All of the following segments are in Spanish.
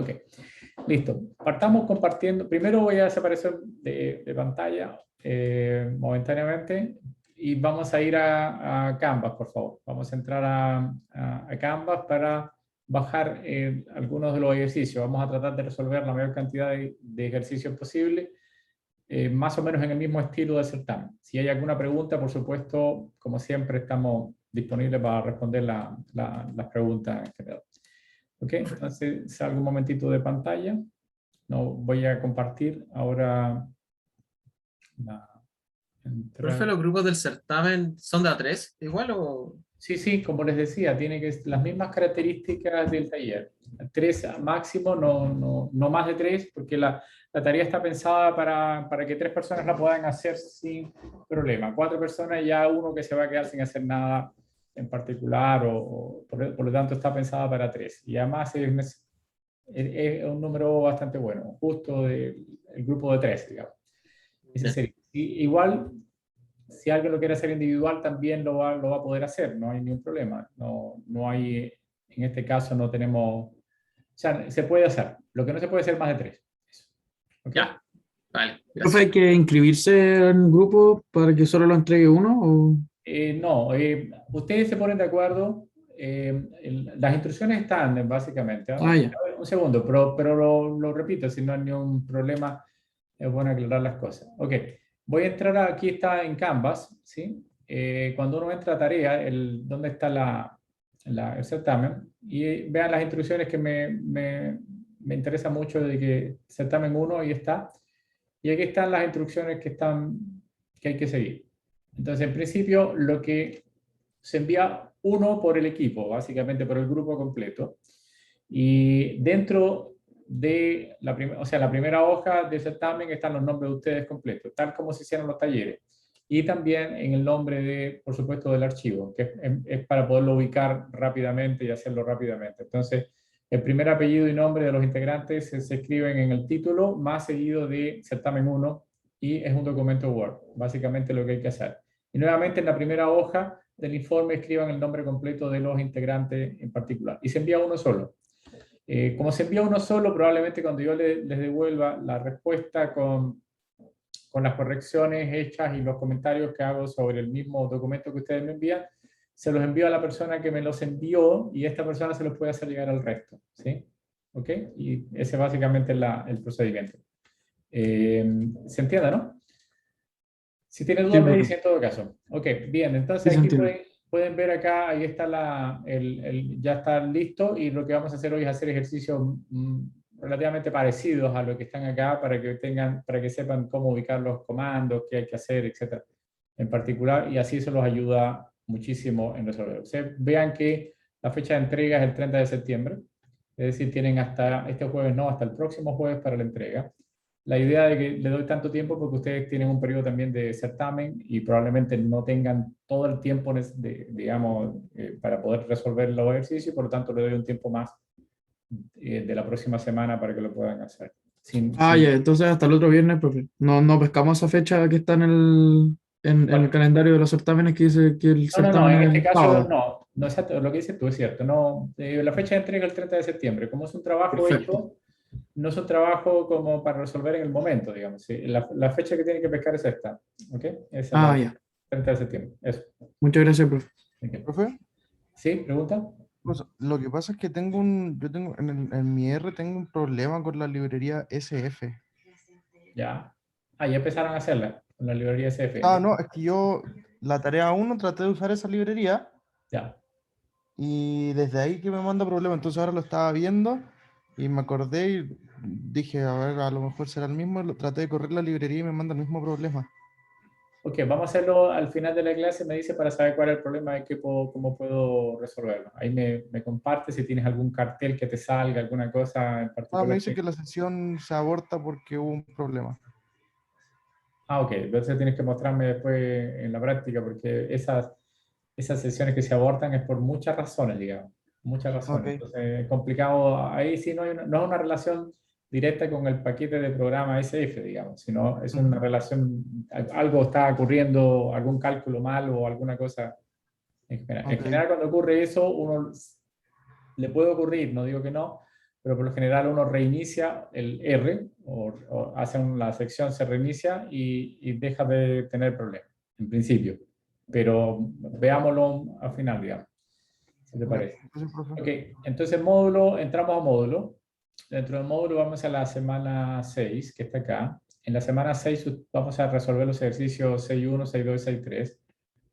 Ok, listo. Partamos compartiendo. Primero voy a desaparecer de pantalla momentáneamente y vamos a ir a Canvas, por favor. Vamos a entrar a Canvas para bajar algunos de los ejercicios. Vamos a tratar de resolver la mayor cantidad de ejercicios posible, más o menos en el mismo estilo de certamen. Si hay alguna pregunta, por supuesto, como siempre, estamos disponibles para responder las preguntas en general. Ok, entonces salgo un momentito de pantalla. No voy a compartir ahora la Profe, entrada. ¿los grupos del certamen son de A3 igual o...? Sí, sí, como les decía, tiene que las mismas características del taller. 3 máximo, no más de 3, porque la tarea está pensada para que 3 personas la puedan hacer sin problema. 4 personas ya uno que se va a quedar sin hacer nada en particular, por lo tanto está pensada para 3. Y además es un número bastante bueno, justo el grupo de 3, digamos. Ese sería. Igual, si alguien lo quiere hacer individual, también lo va a poder hacer, no hay ningún problema. No hay, en este caso no tenemos, o sea, se puede hacer. Lo que no se puede hacer más de 3. ¿Okay? Ya, vale, ¿Profe, gracias. hay que inscribirse en un grupo para que solo lo entregue uno? ¿O? No, ustedes se ponen de acuerdo. Las instrucciones están, básicamente. Ah, ya. A ver, un segundo, pero lo repito, si no hay ningún problema, es bueno aclarar las cosas. Ok, voy a entrar, aquí está en Canvas, ¿sí? Cuando uno entra a tarea, donde está el certamen, y vean las instrucciones que me interesa mucho de que certamen 1 y está. Y aquí están las instrucciones que hay que seguir. Entonces, en principio, lo que se envía uno por el equipo, básicamente por el grupo completo. Y dentro de la primera hoja de certamen están los nombres de ustedes completos, tal como se hicieron los talleres. Y también en el nombre, por supuesto, del archivo, que es para poderlo ubicar rápidamente y hacerlo rápidamente. Entonces, el primer apellido y nombre de los integrantes se escriben en el título, más seguido de certamen 1, y es un documento Word, básicamente lo que hay que hacer. Y nuevamente en la primera hoja del informe escriban el nombre completo de los integrantes en particular. Y se envía uno solo. Como se envía uno solo, probablemente cuando yo les devuelva la respuesta con las correcciones hechas y los comentarios que hago sobre el mismo documento que ustedes me envían, se los envío a la persona que me los envió y esta persona se los puede hacer llegar al resto. ¿Sí? ¿Ok? Y ese básicamente es el procedimiento. ¿Se entiende, no? Si tiene Sí, dudas, me dice en todo caso. Ok, bien, sí entonces se aquí entiende. pueden ver acá, ahí está ya está listo, y lo que vamos a hacer hoy es hacer ejercicios relativamente parecidos a lo que están acá para que sepan cómo ubicar los comandos, qué hay que hacer, etcétera, en particular, y así eso los ayuda muchísimo en resolver. Vean que la fecha de entrega es el 30 de septiembre, es decir, tienen hasta este jueves, no, hasta el próximo jueves para la entrega. La idea de que le doy tanto tiempo porque ustedes tienen un periodo también de certamen y probablemente no tengan todo el tiempo, digamos, para poder resolver los ejercicios, por lo tanto le doy un tiempo más de la próxima semana para que lo puedan hacer. Ah, ya, entonces hasta el otro viernes, profe. No pescamos esa fecha que está en el Bueno, calendario de los certámenes que dice que el no, certamen en es este el caso sábado. no exacto, lo que dices tú es cierto. No, la fecha de entrega es el 30 de septiembre. Como es un trabajo Perfecto. hecho, no es un trabajo como para resolver en el momento, digamos. ¿Sí? La fecha que tiene que pescar es esta. ¿Ok? Esa es Ah, la ya. 30 de septiembre. Eso. Muchas gracias, profe. Ok. Profe, ¿Sí? ¿Pregunta? pues, lo que pasa es que yo tengo en mi R tengo un problema con la librería SF. Ya. Ah, ya empezaron a hacerla con la librería Ah, SF. no, es que yo la tarea uno traté de usar esa librería Ya. y desde ahí que me manda problema. Entonces ahora lo estaba viendo y me acordé y dije, a ver, a lo mejor será el mismo. Traté de correr la librería y me manda el mismo problema. Ok, vamos a hacerlo al final de la clase. Me dice para saber cuál es el problema y cómo puedo resolverlo. Ahí me comparte si tienes algún cartel que te salga, alguna cosa en Ah, me particular. dice que la sesión se aborta porque hubo un problema. Ah, ok. Entonces tienes que mostrarme después en la práctica porque esas sesiones que se abortan es por muchas razones, digamos. Muchas razones. Ok, Entonces es complicado. Ahí sí no es una relación directa con el paquete de programa SF, digamos, sino es una ujú, relación, algo está ocurriendo, algún cálculo mal o alguna cosa en general. En ok, general, cuando ocurre eso, uno le puede ocurrir, no digo que no, pero por lo general uno reinicia el R, o hace la sección, se reinicia y deja de tener problemas, en principio. Pero veámoslo al final, digamos, si te parece. Gracias, profe. Ok, entonces módulo, entramos a módulo. Dentro del módulo vamos a la semana 6, que está acá. En la semana 6 vamos a resolver los ejercicios 6.1, 6.2 y 6.3.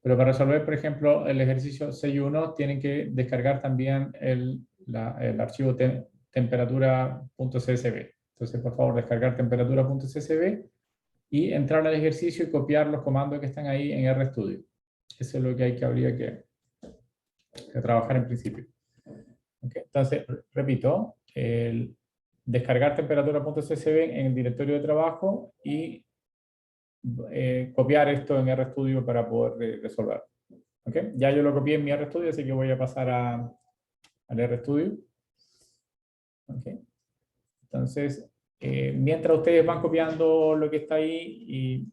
Pero para resolver, por ejemplo, el ejercicio 6.1 tienen que descargar también el archivo temperatura.csv. Entonces, por favor, descargar temperatura.csv y entrar al ejercicio y copiar los comandos que están ahí en RStudio. Eso es lo que habría que trabajar en principio. Okay. Entonces, repito, descargar temperatura.csv en el directorio de trabajo y copiar esto en RStudio para poder resolver. ¿Okay? Ya yo lo copié en mi RStudio, así que voy a pasar al RStudio. ¿Okay? Entonces, mientras ustedes van copiando lo que está ahí,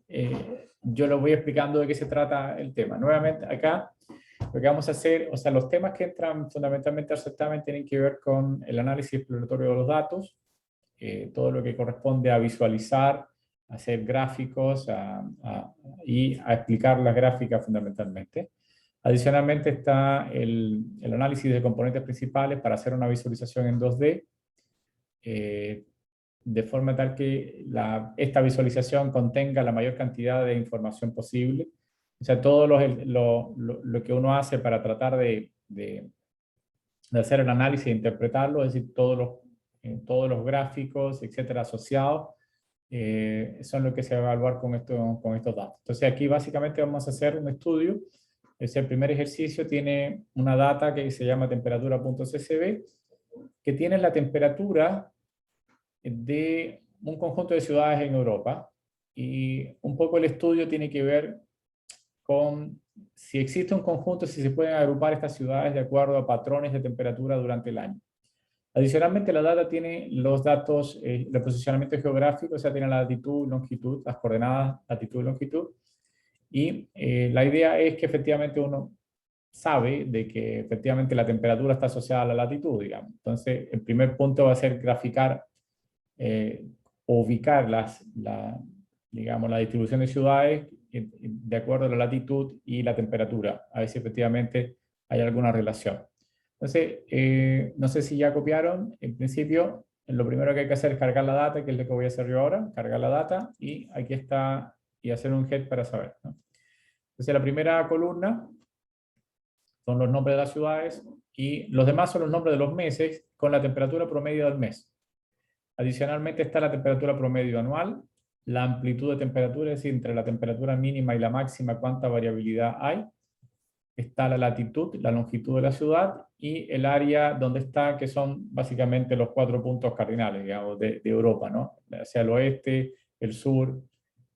yo les voy explicando de qué se trata el tema. Nuevamente, acá lo que vamos a hacer, o sea, los temas que entran fundamentalmente al certamen tienen que ver con el análisis exploratorio de los datos, todo lo que corresponde a visualizar, a hacer gráficos y a explicar las gráficas fundamentalmente. Adicionalmente está el análisis de componentes principales para hacer una visualización en 2D, de forma tal que esta visualización contenga la mayor cantidad de información posible. O sea, todo lo que uno hace para tratar de hacer el análisis e interpretarlo, es decir, todos los gráficos, etcétera, asociados, son lo que se va a evaluar con estos datos. Entonces aquí básicamente vamos a hacer un estudio. El primer ejercicio tiene una data que se llama temperatura.csv, que tiene la temperatura de un conjunto de ciudades en Europa, y un poco el estudio tiene que ver con si existe un conjunto, si se pueden agrupar estas ciudades de acuerdo a patrones de temperatura durante el año. Adicionalmente, la data tiene los datos de posicionamiento geográfico, o sea, tiene la latitud, longitud, las coordenadas, latitud y longitud, y la idea es que efectivamente uno sabe de que efectivamente la temperatura está asociada a la latitud, digamos. Entonces, el primer punto va a ser graficar o ubicar digamos, la distribución de ciudades de acuerdo a la latitud y la temperatura, a ver si efectivamente hay alguna relación. Entonces, no sé si ya copiaron. En principio, lo primero que hay que hacer es cargar la data, que es lo que voy a hacer yo ahora, cargar la data, y aquí está, y hacer un head para saber, ¿no? Entonces, la primera columna son los nombres de las ciudades, y los demás son los nombres de los meses con la temperatura promedio del mes. Adicionalmente está la temperatura promedio anual, la amplitud de temperatura, es decir, entre la temperatura mínima y la máxima, cuánta variabilidad hay. Está la latitud, la longitud de la ciudad, y el área donde está, que son básicamente los 4 puntos cardinales, digamos, de Europa, ¿no? Hacia el oeste, el sur,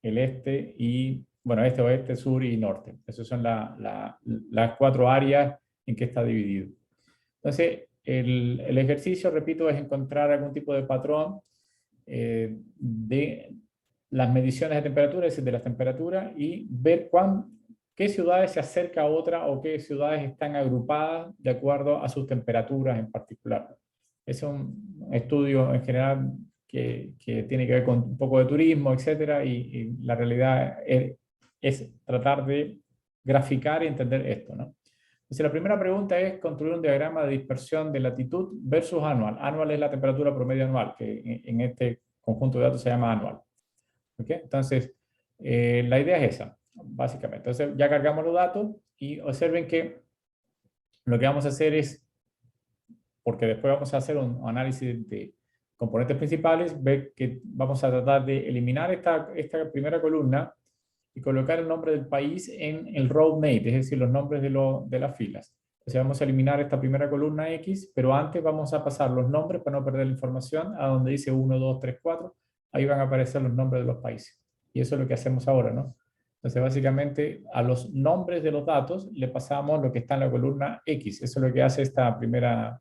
el este, y, bueno, este, oeste, sur y norte. Esas son las 4 áreas en que está dividido. Entonces, el ejercicio, repito, es encontrar algún tipo de patrón de las mediciones de temperatura, es decir, de las temperaturas, y ver qué ciudades se acerca a otra o qué ciudades están agrupadas de acuerdo a sus temperaturas en particular. Es un estudio en general que tiene que ver con un poco de turismo, etcétera, y la realidad es tratar de graficar y entender esto, ¿no? Entonces, la primera pregunta es construir un diagrama de dispersión de latitud versus anual. Anual es la temperatura promedio anual, que en este conjunto de datos se llama anual. ¿Okay? Entonces, la idea es esa, básicamente. Entonces, ya cargamos los datos y observen que lo que vamos a hacer es, porque después vamos a hacer un análisis de componentes principales, ver que vamos a tratar de eliminar esta primera columna y colocar el nombre del país en el row name, es decir, los nombres de las filas. Entonces vamos a eliminar esta primera columna X, pero antes vamos a pasar los nombres para no perder la información a donde dice 1, 2, 3, 4. Ahí van a aparecer los nombres de los países. Y eso es lo que hacemos ahora, ¿no? Entonces básicamente a los nombres de los datos le pasamos lo que está en la columna X. Eso es lo que hace esta primera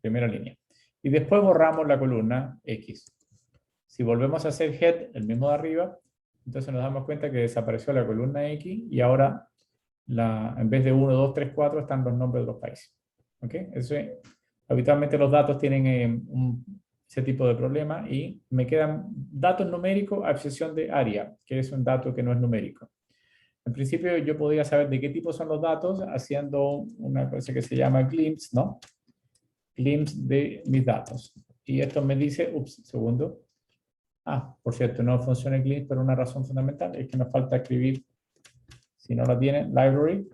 línea. Y después borramos la columna X. Si volvemos a hacer head, el mismo de arriba, entonces nos damos cuenta que desapareció la columna X y ahora en vez de 1, 2, 3, 4 están los nombres de los países. ¿Okay? Eso es Habitualmente los datos tienen ese tipo de problema y me quedan datos numéricos a excepción de área, que es un dato que no es numérico. En principio yo podría saber de qué tipo son los datos haciendo una cosa que se llama glimpse, ¿no? Glimpse de mis datos. Y esto me dice, segundo. Por cierto, no funciona el glimpse por una razón fundamental, es que nos falta escribir, si no la tienen, library,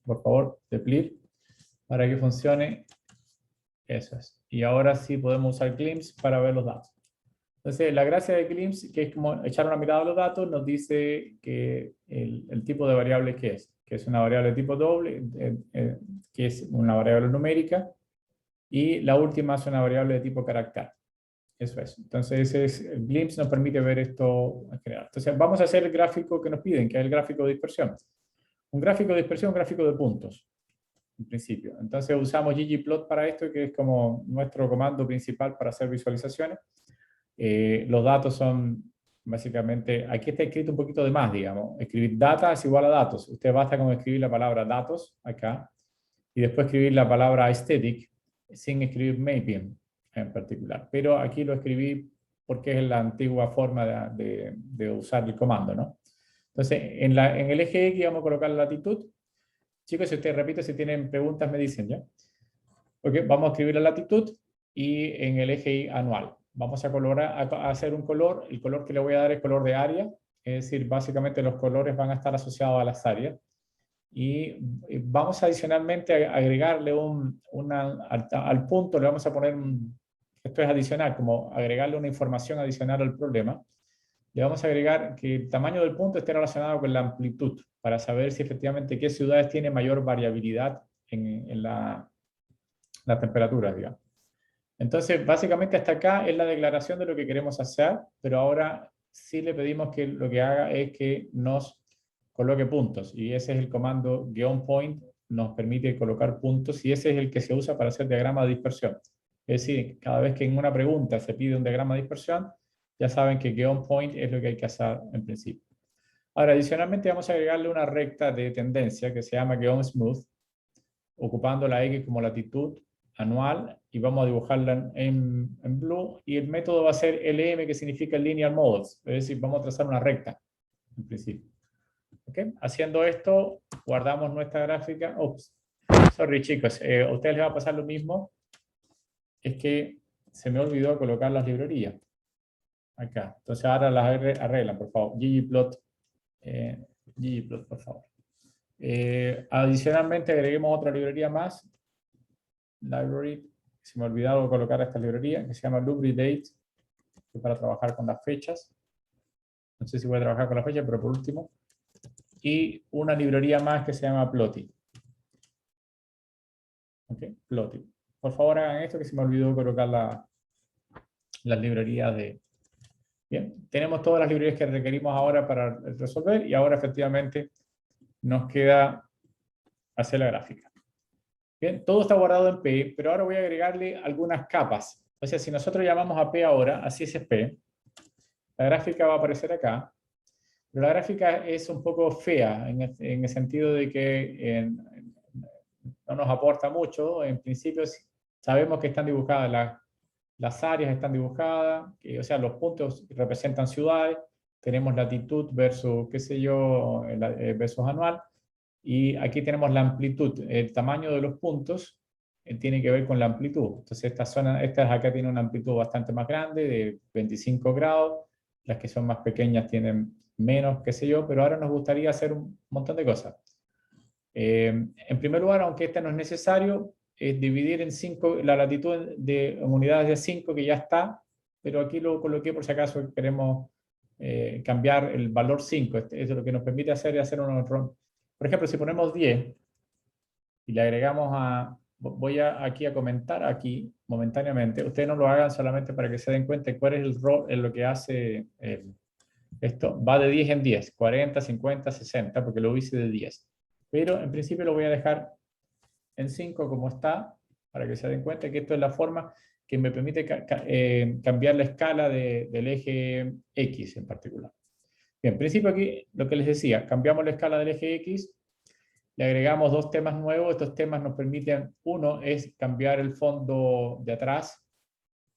por favor, deplir, para que funcione. Eso es. Y ahora sí podemos usar glimpse para ver los datos. Entonces, la gracia de glimpse, que es como echar una mirada a los datos, nos dice que el tipo de variable que es una variable de tipo doble, que es una variable numérica, y la última es una variable de tipo carácter. Eso es. Entonces, el glimpse nos permite ver esto en general. Entonces, vamos a hacer el gráfico que nos piden, que es el gráfico de dispersión. Un gráfico de dispersión, un gráfico de puntos, en principio. Entonces, usamos ggplot para esto, que es como nuestro comando principal para hacer visualizaciones. Los datos son, básicamente, aquí está escrito un poquito de más, digamos. Escribir data es igual a datos. Usted basta con escribir la palabra datos, acá, y después escribir la palabra aesthetic, sin escribir mapping en particular. Pero aquí lo escribí porque es la antigua forma de usar el comando, ¿no? Entonces, en el eje X vamos a colocar la latitud. Chicos, si ustedes repiten, si tienen preguntas, me dicen, ¿ya? Ok, vamos a escribir la latitud y en el eje Y anual. Vamos a hacer un color. El color que le voy a dar es color de área. Es decir, básicamente los colores van a estar asociados a las áreas. Y vamos adicionalmente a agregarle al punto, le vamos a poner esto es adicional, como agregarle una información adicional al problema. Le vamos a agregar que el tamaño del punto esté relacionado con la amplitud, para saber si efectivamente qué ciudades tienen mayor variabilidad en la temperatura, digamos. Entonces, básicamente hasta acá es la declaración de lo que queremos hacer, pero ahora sí le pedimos que lo que haga es que nos coloque puntos, y ese es el comando -point, nos permite colocar puntos, y ese es el que se usa para hacer diagrama de dispersión. Es decir, cada vez que en una pregunta se pide un diagrama de dispersión, ya saben que -point es lo que hay que hacer en principio. Ahora, adicionalmente vamos a agregarle una recta de tendencia que se llama -smooth, ocupando la X como latitud anual, y vamos a dibujarla en blue, y el método va a ser LM, que significa Linear Models, es decir, vamos a trazar una recta, en principio. ¿Okay? Haciendo esto, guardamos nuestra gráfica. Sorry chicos, a ustedes les va a pasar lo mismo, es que se me olvidó colocar las librerías. Acá, entonces ahora las arreglan, por favor. ggplot, por favor. Adicionalmente agreguemos otra librería más, library, se me ha olvidado colocar esta librería, que se llama LubriDate, que es para trabajar con las fechas. No sé si voy a trabajar con las fechas, pero por último. Y una librería más que se llama Plotty. Ok, Plotty. Por favor hagan esto, que se me olvidó colocar las librerías de... Bien, tenemos todas las librerías que requerimos ahora para resolver, y ahora efectivamente nos queda hacer la gráfica. Bien, todo está guardado en P, pero ahora voy a agregarle algunas capas. O sea, si nosotros llamamos a P ahora, así es P, la gráfica va a aparecer acá, pero la gráfica es un poco fea en el sentido de que no nos aporta mucho. En principio sabemos que están dibujadas, las áreas están dibujadas, o sea, los puntos representan ciudades, tenemos latitud versus, qué sé yo, versus anual, y aquí tenemos la amplitud. El tamaño de los puntos tiene que ver con la amplitud. Entonces estas acá tienen una amplitud bastante más grande, de 25 grados, las que son más pequeñas tienen menos, qué sé yo, pero ahora nos gustaría hacer un montón de cosas. En primer lugar, aunque este no es necesario, es dividir en 5 la latitud en unidades de 5, que ya está, pero aquí lo coloqué por si acaso queremos cambiar el valor 5. Eso es lo que nos permite hacer unos... Por ejemplo, si ponemos 10 y le agregamos voy aquí a comentar aquí momentáneamente, ustedes no lo hagan solamente para que se den cuenta de cuál es el rol en lo que hace esto. Va de 10 en 10, 40, 50, 60, porque lo hice de 10. Pero en principio lo voy a dejar en 5 como está, para que se den cuenta que esto es la forma que me permite cambiar la escala del eje X en particular. Bien, en principio aquí lo que les decía, cambiamos la escala del eje X, le agregamos 2 temas nuevos. Estos temas nos permiten, uno es cambiar el fondo de atrás.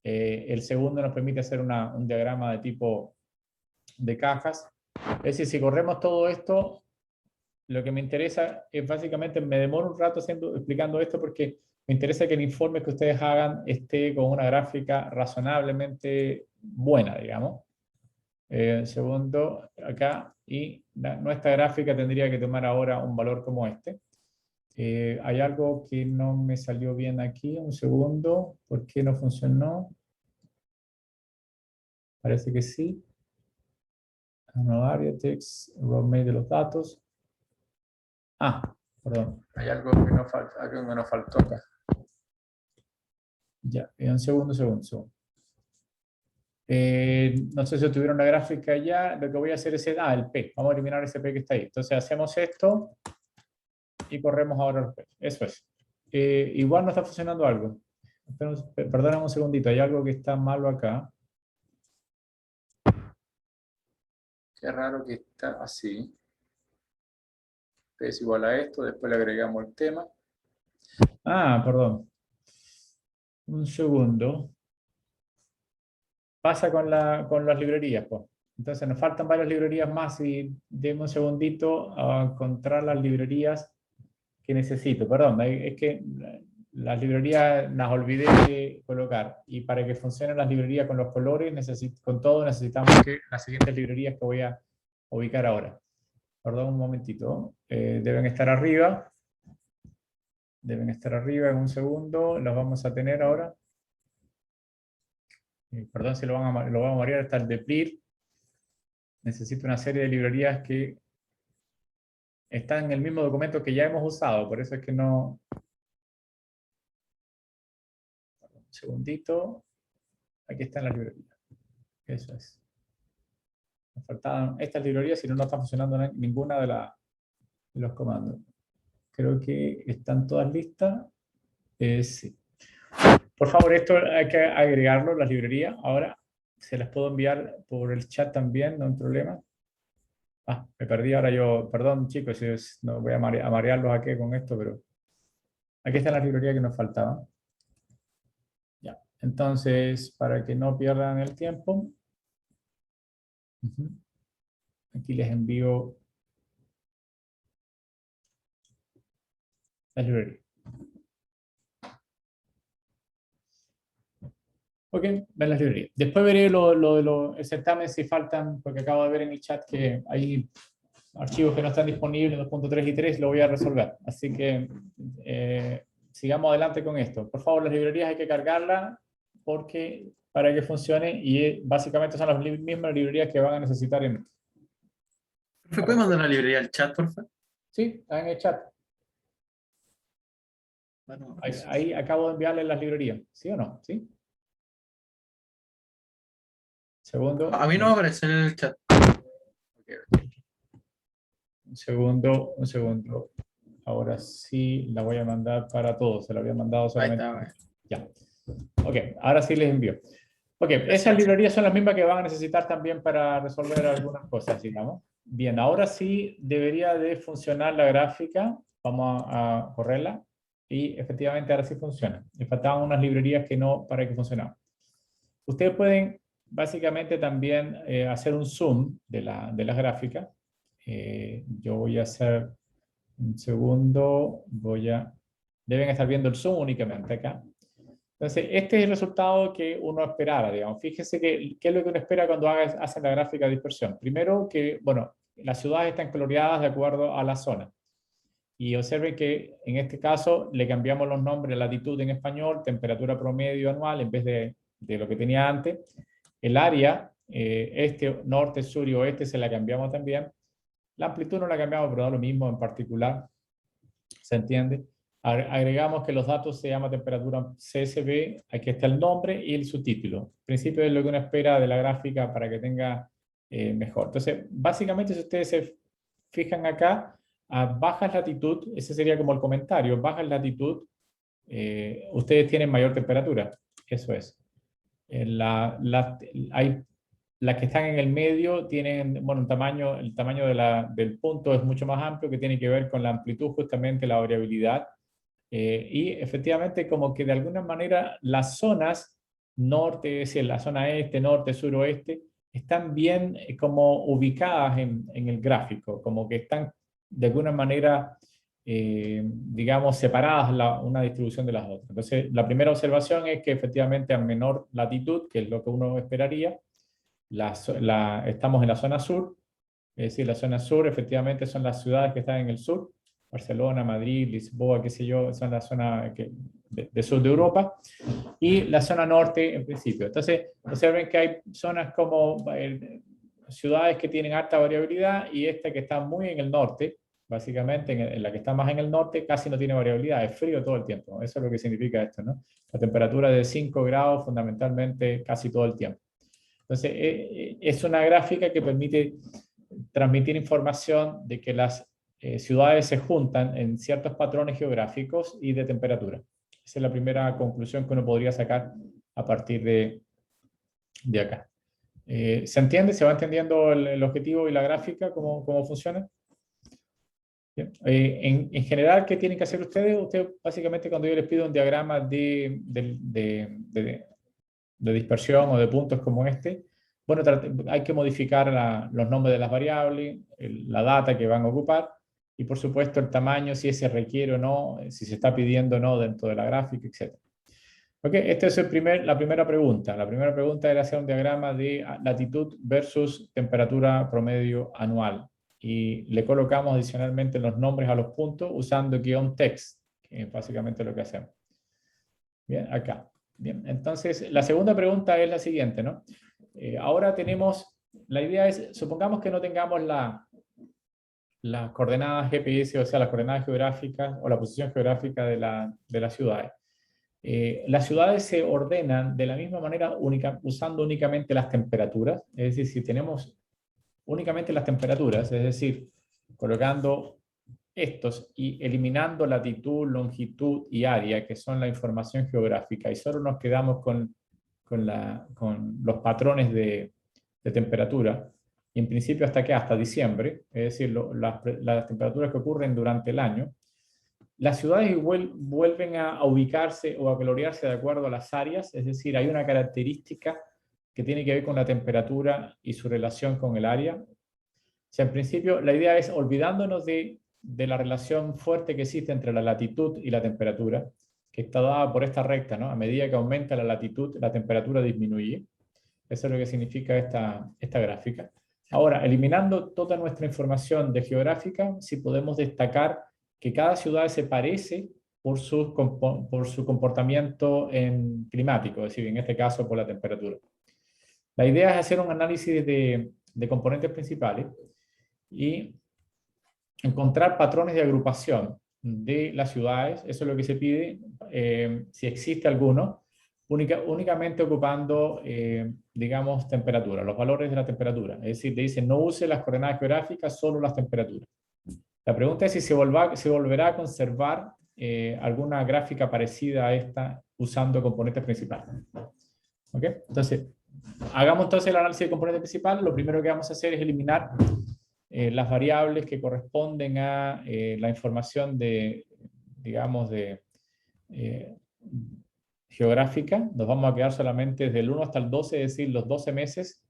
El segundo nos permite hacer un diagrama de tipo de cajas. Es decir, si corremos todo esto, lo que me interesa es básicamente, me demoro un rato explicando esto porque me interesa que el informe que ustedes hagan esté con una gráfica razonablemente buena, digamos. Segundo, acá, y nuestra gráfica tendría que tomar ahora un valor como este. Hay algo que no me salió bien aquí, un segundo, ¿por qué no funcionó? Parece que sí. Anuario, text, roadmap de los datos. Perdón, hay algo que nos faltó acá. Ya, un segundo. No sé si tuvieron la gráfica ya, lo que voy a hacer es el P, vamos a eliminar ese P que está ahí. Entonces hacemos esto y corremos ahora el P, eso es. Igual no está funcionando algo. Perdóname un segundito, hay algo que está malo acá. Qué raro que está así. P es igual a esto, después le agregamos el tema. Perdón. Un segundo. Pasa con las librerías, pues. Entonces nos faltan varias librerías más y denme un segundito a encontrar las librerías que necesito. Perdón, es que las librerías las olvidé de colocar y para que funcionen las librerías con los colores, con todo necesitamos las siguientes librerías que voy a ubicar ahora. Perdón un momentito, deben estar arriba en un segundo, las vamos a tener ahora. Perdón si lo vamos a marear, está el de PLIR. Necesito una serie de librerías que están en el mismo documento que ya hemos usado, por eso es que no... Un segundito. Aquí están las librerías. Eso es. Nos faltaban estas librerías, si no, no está funcionando ninguna de los comandos. Creo que están todas listas. Sí. Por favor, esto hay que agregarlo, las librerías. Ahora se las puedo enviar por el chat también, no hay problema. Me perdí ahora yo. Perdón, chicos, no voy a marearlos aquí con esto, pero aquí están las librerías que nos faltaban. Ya. Entonces, para que no pierdan el tiempo, aquí les envío las librerías. Ok, ven las librerías. Después veré el certamen si faltan, porque acabo de ver en el chat que hay archivos que no están disponibles, 2.3 y 3, lo voy a resolver. Así que sigamos adelante con esto. Por favor, las librerías hay que cargarlas para que funcione y básicamente son las mismas librerías que van a necesitar en... ¿Me puede mandar la librería al chat, por favor? Sí, está en el chat. Bueno, ahí acabo de enviarles las librerías. ¿Sí o no? ¿Sí? Segundo. A mí no me aparece en el chat. Okay. Un segundo. Ahora sí la voy a mandar para todos. Se la había mandado solamente. Ahí está. Ya. Ok, ahora sí les envío. Ok, esas librerías son las mismas que van a necesitar también para resolver algunas cosas, digamos. Bien, ahora sí debería de funcionar la gráfica. Vamos a correrla. Y efectivamente ahora sí funciona. Me faltaban unas librerías que no para que funcionaran. Ustedes pueden básicamente también hacer un zoom de la gráfica. Yo voy a hacer un segundo. Deben estar viendo el zoom únicamente acá. Entonces, este es el resultado que uno esperaba, digamos. Fíjense qué es lo que uno espera cuando hacen la gráfica de dispersión. Primero que, bueno, las ciudades están coloreadas de acuerdo a la zona. Y observen que en este caso le cambiamos los nombres, latitud en español, temperatura promedio anual en vez de lo que tenía antes. El área, este, norte, sur y oeste, se la cambiamos también. La amplitud no la cambiamos, pero da lo mismo en particular. ¿Se entiende? Agregamos que los datos se llama temperatura CSV, aquí está el nombre y el subtítulo. En principio es lo que uno espera de la gráfica para que tenga mejor. Entonces, básicamente si ustedes se fijan acá, a baja latitud, ese sería como el comentario, baja latitud, ustedes tienen mayor temperatura, eso es. Hay las que están en el medio tienen, bueno, el tamaño del punto es mucho más amplio, que tiene que ver con la amplitud, justamente la variabilidad. Y efectivamente, como que de alguna manera las zonas norte, es decir, la zona este, norte, sur, oeste, están bien como ubicadas en el gráfico, como que están de alguna manera, digamos, separadas una distribución de las otras. Entonces, la primera observación es que efectivamente a menor latitud, que es lo que uno esperaría, estamos en la zona sur, es decir, la zona sur efectivamente son las ciudades que están en el sur, Barcelona, Madrid, Lisboa, qué sé yo, son la zona de sur de Europa, y la zona norte en principio. Entonces, observen que hay zonas como ciudades que tienen alta variabilidad y esta que está muy en el norte, básicamente en la que está más en el norte, casi no tiene variabilidad, es frío todo el tiempo. Eso es lo que significa esto, ¿no? La temperatura de 5 grados fundamentalmente casi todo el tiempo. Entonces, es una gráfica que permite transmitir información de que las ciudades se juntan en ciertos patrones geográficos y de temperatura. Esa es la primera conclusión que uno podría sacar a partir de acá. ¿Se entiende? ¿Se va entendiendo el objetivo y la gráfica, cómo funciona? Bien. En general, ¿qué tienen que hacer ustedes? Ustedes básicamente cuando yo les pido un diagrama de dispersión o de puntos como este, bueno, hay que modificar los nombres de las variables, la data que van a ocupar y por supuesto el tamaño, si se requiere o no, si se está pidiendo o no dentro de la gráfica, etc. Ok, esta es la primera pregunta. La primera pregunta era hacer un diagrama de latitud versus temperatura promedio anual. Y le colocamos adicionalmente los nombres a los puntos usando -text, que es básicamente lo que hacemos. Bien, acá. Bien, entonces la segunda pregunta es la siguiente, ¿no? Ahora la idea es, supongamos que no tengamos las coordenadas GPS, o sea, las coordenadas geográficas o la posición geográfica de las ciudades. Las ciudades se ordenan de la misma manera usando únicamente las temperaturas, es decir, si tenemos únicamente las temperaturas, es decir, colocando estos y eliminando latitud, longitud y área, que son la información geográfica, y solo nos quedamos con los patrones de temperatura, y en principio hasta diciembre, es decir, las temperaturas que ocurren durante el año, las ciudades vuelven a ubicarse o a gloriarse de acuerdo a las áreas, es decir, hay una característica que tiene que ver con la temperatura y su relación con el área. O sea, en principio, la idea es, olvidándonos de la relación fuerte que existe entre la latitud y la temperatura, que está dada por esta recta, ¿no? A medida que aumenta la latitud, la temperatura disminuye. Eso es lo que significa esta gráfica. Ahora, eliminando toda nuestra información de geográfica, sí podemos destacar que cada ciudad se parece por su comportamiento climático, es decir, en este caso por la temperatura. La idea es hacer un análisis de componentes principales y encontrar patrones de agrupación de las ciudades, eso es lo que se pide, si existe alguno, únicamente ocupando, digamos, temperatura, los valores de la temperatura. Es decir, te dice no use las coordenadas geográficas, solo las temperaturas. La pregunta es si se volverá a conservar alguna gráfica parecida a esta usando componentes principales. ¿Ok? Entonces, hagamos entonces el análisis de componentes principales. Lo primero que vamos a hacer es eliminar las variables que corresponden a la información digamos, geográfica. Nos vamos a quedar solamente desde el 1 hasta el 12, es decir, los 12 meses,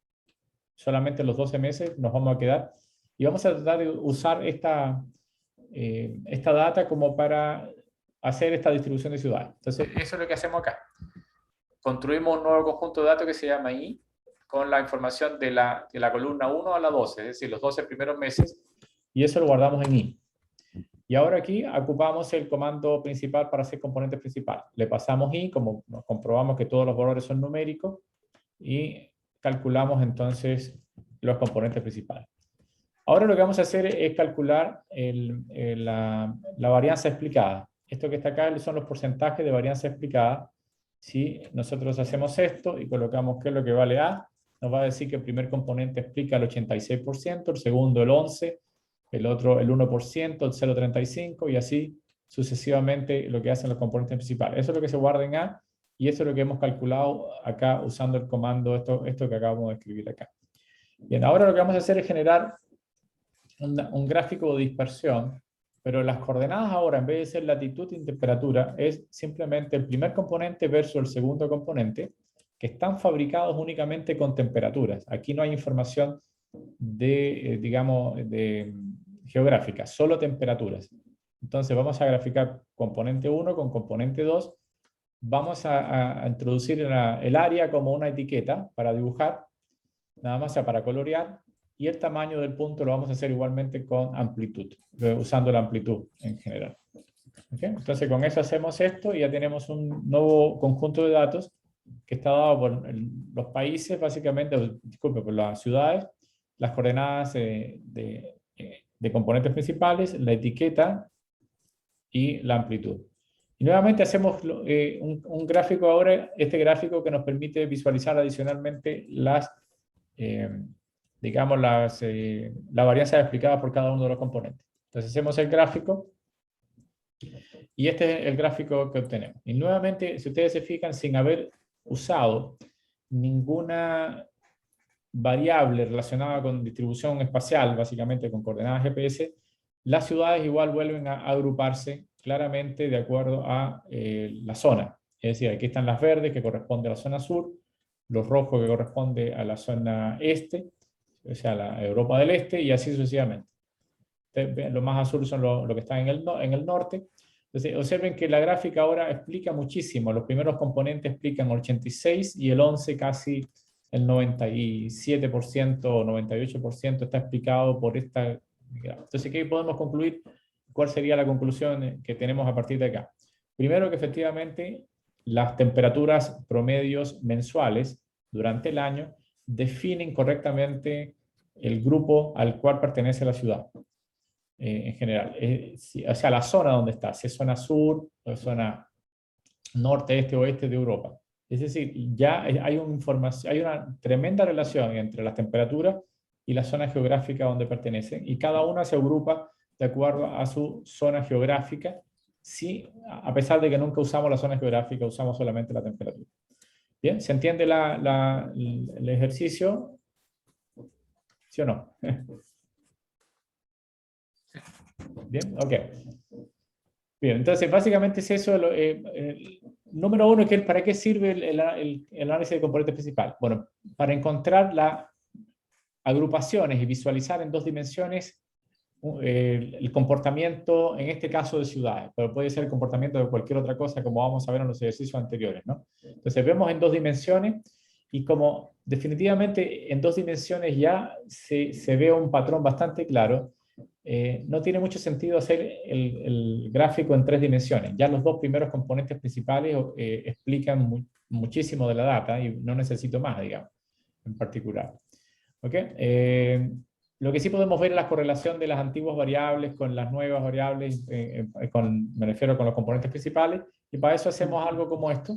solamente los 12 meses nos vamos a quedar. Y vamos a tratar de usar esta data como para hacer esta distribución de ciudades. Entonces, eso es lo que hacemos acá. Construimos un nuevo conjunto de datos que se llama I, con la información de la columna 1 a la 12, es decir, los 12 primeros meses, y eso lo guardamos en I. Y ahora aquí ocupamos el comando principal para hacer componentes principales. Le pasamos I, como nos comprobamos que todos los valores son numéricos, y calculamos entonces los componentes principales. Ahora lo que vamos a hacer es calcular la varianza explicada. Esto que está acá son los porcentajes de varianza explicada. Si nosotros hacemos esto y colocamos qué es lo que vale A, nos va a decir que el primer componente explica el 86%, el segundo el 11%, el otro el 1%, el 0,35% y así sucesivamente lo que hacen los componentes principales. Eso es lo que se guarda en A y eso es lo que hemos calculado acá usando el comando, esto que acabamos de escribir acá. Bien, ahora lo que vamos a hacer es generar un gráfico de dispersión, pero las coordenadas ahora, en vez de ser latitud y temperatura, es simplemente el primer componente versus el segundo componente, que están fabricados únicamente con temperaturas. Aquí no hay información de, digamos, geográfica, solo temperaturas. Entonces vamos a graficar componente 1 con componente 2. Vamos a introducir el área como una etiqueta para dibujar, nada más para colorear, y el tamaño del punto lo vamos a hacer igualmente con amplitud, usando la amplitud en general. ¿Okay? Entonces con eso hacemos esto y ya tenemos un nuevo conjunto de datos que está dado por los países, básicamente, disculpe, por las ciudades, las coordenadas de componentes principales, la etiqueta y la amplitud. Y nuevamente hacemos un gráfico ahora, este gráfico que nos permite visualizar adicionalmente las, digamos, las varianzas explicadas por cada uno de los componentes. Entonces hacemos el gráfico y este es el gráfico que obtenemos. Y nuevamente, si ustedes se fijan, sin haber usado ninguna variable relacionada con distribución espacial, básicamente con coordenadas GPS, las ciudades igual vuelven a agruparse claramente de acuerdo a la zona. Es decir, aquí están las verdes que corresponden a la zona sur, los rojos que corresponden a la zona este, o sea, la Europa del Este, y así sucesivamente. Los más azules son lo que están en el norte. Entonces, observen que la gráfica ahora explica muchísimo. Los primeros componentes explican 86 y el 11 casi el 97% o 98% está explicado por esta. Entonces, ¿qué podemos concluir? ¿Cuál sería la conclusión que tenemos a partir de acá? Primero, que efectivamente las temperaturas promedios mensuales durante el año definen correctamente el grupo al cual pertenece la ciudad. En general, o sea, la zona donde está, si es zona sur o zona norte, este, oeste de Europa. Es decir, ya hay una tremenda relación entre las temperaturas y la zona geográfica donde pertenecen, y cada una se agrupa de acuerdo a su zona geográfica, sí, a pesar de que nunca usamos la zona geográfica, usamos solamente la temperatura. Bien, ¿se entiende el ejercicio? ¿Sí o no? Bien, ok. Bien, entonces básicamente es eso. Número uno, ¿para qué sirve el análisis de componente principal? Bueno, para encontrar las agrupaciones y visualizar en dos dimensiones el comportamiento, en este caso de ciudades, pero puede ser el comportamiento de cualquier otra cosa, como vamos a ver en los ejercicios anteriores, ¿no? Entonces vemos en dos dimensiones, y como definitivamente en dos dimensiones ya se ve un patrón bastante claro, no tiene mucho sentido hacer el gráfico en tres dimensiones. Ya los dos primeros componentes principales explican muchísimo de la data y no necesito más, digamos, en particular. ¿Okay? Lo que sí podemos ver es la correlación de las antiguas variables con las nuevas variables, me refiero con los componentes principales, y para eso hacemos algo como esto,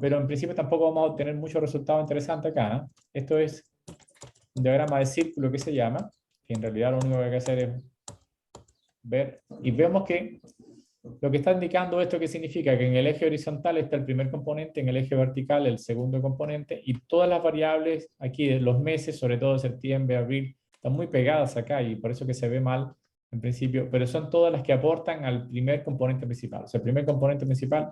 pero en principio tampoco vamos a obtener muchos resultados interesantes acá, ¿eh? Esto es un diagrama de círculo que se llama, que en realidad lo único que hay que hacer es ver, y vemos que lo que está indicando esto, que significa que en el eje horizontal está el primer componente, en el eje vertical el segundo componente, y todas las variables aquí de los meses, sobre todo de septiembre, abril, están muy pegadas acá, y por eso que se ve mal en principio, pero son todas las que aportan al primer componente principal. O sea, el primer componente principal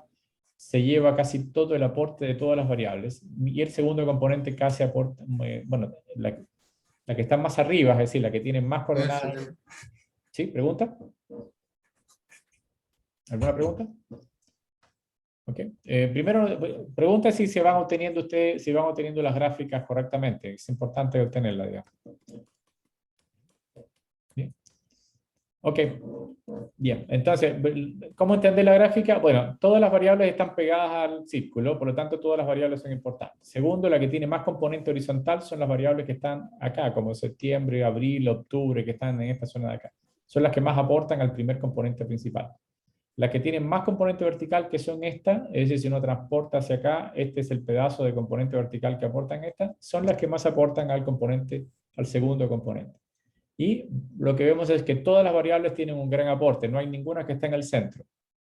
se lleva casi todo el aporte de todas las variables, y el segundo componente casi aporta, bueno, la que está más arriba, es decir, la que tiene más coordenadas. ¿Sí? ¿Pregunta? ¿Alguna pregunta? Okay. Primero, pregunta si se van obteniendo las gráficas correctamente. Es importante obtenerlas, digamos. Bien. Ok. Bien. Entonces, ¿cómo entender la gráfica? Bueno, todas las variables están pegadas al círculo, por lo tanto todas las variables son importantes. Segundo, la que tiene más componente horizontal son las variables que están acá, como septiembre, abril, octubre, que están en esta zona de acá. Son las que más aportan al primer componente principal. Las que tienen más componente vertical, que son estas, es decir, si uno transporta hacia acá, este es el pedazo de componente vertical que aportan estas, son las que más aportan al segundo componente. Y lo que vemos es que todas las variables tienen un gran aporte, no hay ninguna que esté en el centro.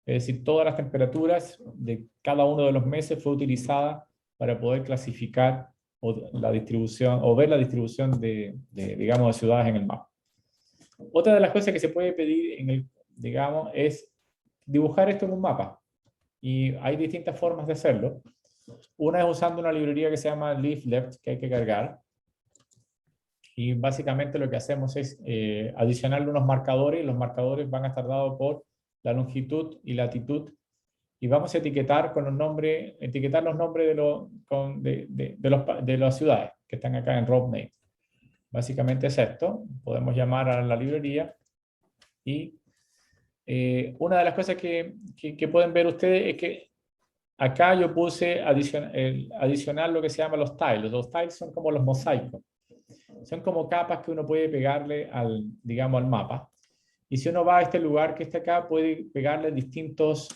Es decir, todas las temperaturas de cada uno de los meses fue utilizada para poder clasificar la distribución, o ver la distribución digamos, de ciudades en el mapa. Otra de las cosas que se puede pedir digamos, es dibujar esto en un mapa. Y hay distintas formas de hacerlo. Una es usando una librería que se llama Leaflet, que hay que cargar. Y básicamente lo que hacemos es adicionarle unos marcadores, y los marcadores van a estar dados por la longitud y latitud. Y vamos a etiquetar con los nombres, de las ciudades que están acá en RobName. Básicamente es esto. Podemos llamar a la librería y una de las cosas que pueden ver ustedes es que acá yo puse adicionar lo que se llama los tiles. Los tiles son como los mosaicos. Son como capas que uno puede pegarle digamos, al mapa. Y si uno va a este lugar que está acá, puede pegarle distintos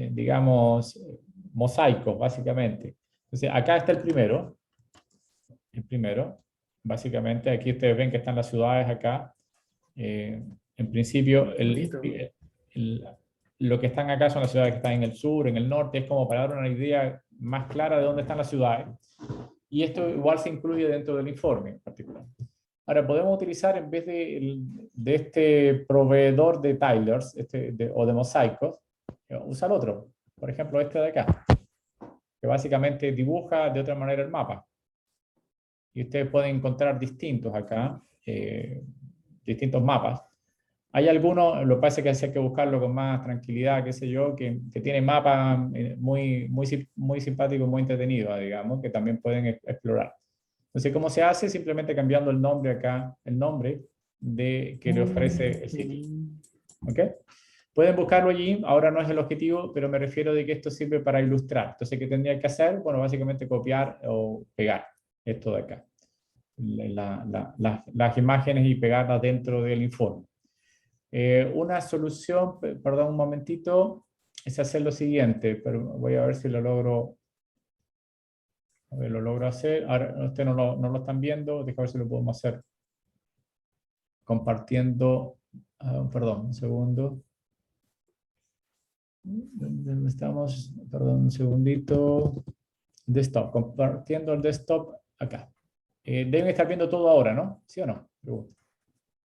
digamos, mosaicos, básicamente. Entonces, acá está el primero. Básicamente, aquí ustedes ven que están las ciudades acá. En principio, Bonito. lo que están acá son las ciudades que están en el sur, en el norte. Es como para dar una idea más clara de dónde están las ciudades. Y esto igual se incluye dentro del informe en particular. Ahora, podemos utilizar, en vez de este proveedor de tilers o de mosaicos, usar otro. Por ejemplo, este de acá, que básicamente dibuja de otra manera el mapa. Y ustedes pueden encontrar distintos acá, distintos mapas. Hay algunos, lo que pasa es que hay que buscarlo con más tranquilidad, qué sé yo, que tienen mapas muy simpáticos, muy entretenidos, digamos, que también pueden explorar. Entonces, ¿cómo se hace? Simplemente cambiando el nombre acá, el nombre que le ofrece el sitio. ¿Ok? Pueden buscarlo allí, ahora no es el objetivo, pero me refiero de que esto sirve para ilustrar. Entonces, ¿qué tendría que hacer? Bueno, básicamente copiar o pegar esto de acá. Las imágenes y pegarlas dentro del informe. Una solución, perdón un momentito, es hacer lo siguiente, pero voy a ver si lo logro. A ver, lo logro hacer. Ahora ustedes no lo están viendo, déjame ver si lo podemos hacer compartiendo. Perdón, un segundo. ¿Dónde estamos? Perdón, un segundito. Desktop, compartiendo el desktop acá. Deben estar viendo todo ahora, ¿no? ¿Sí o no? Pregunto.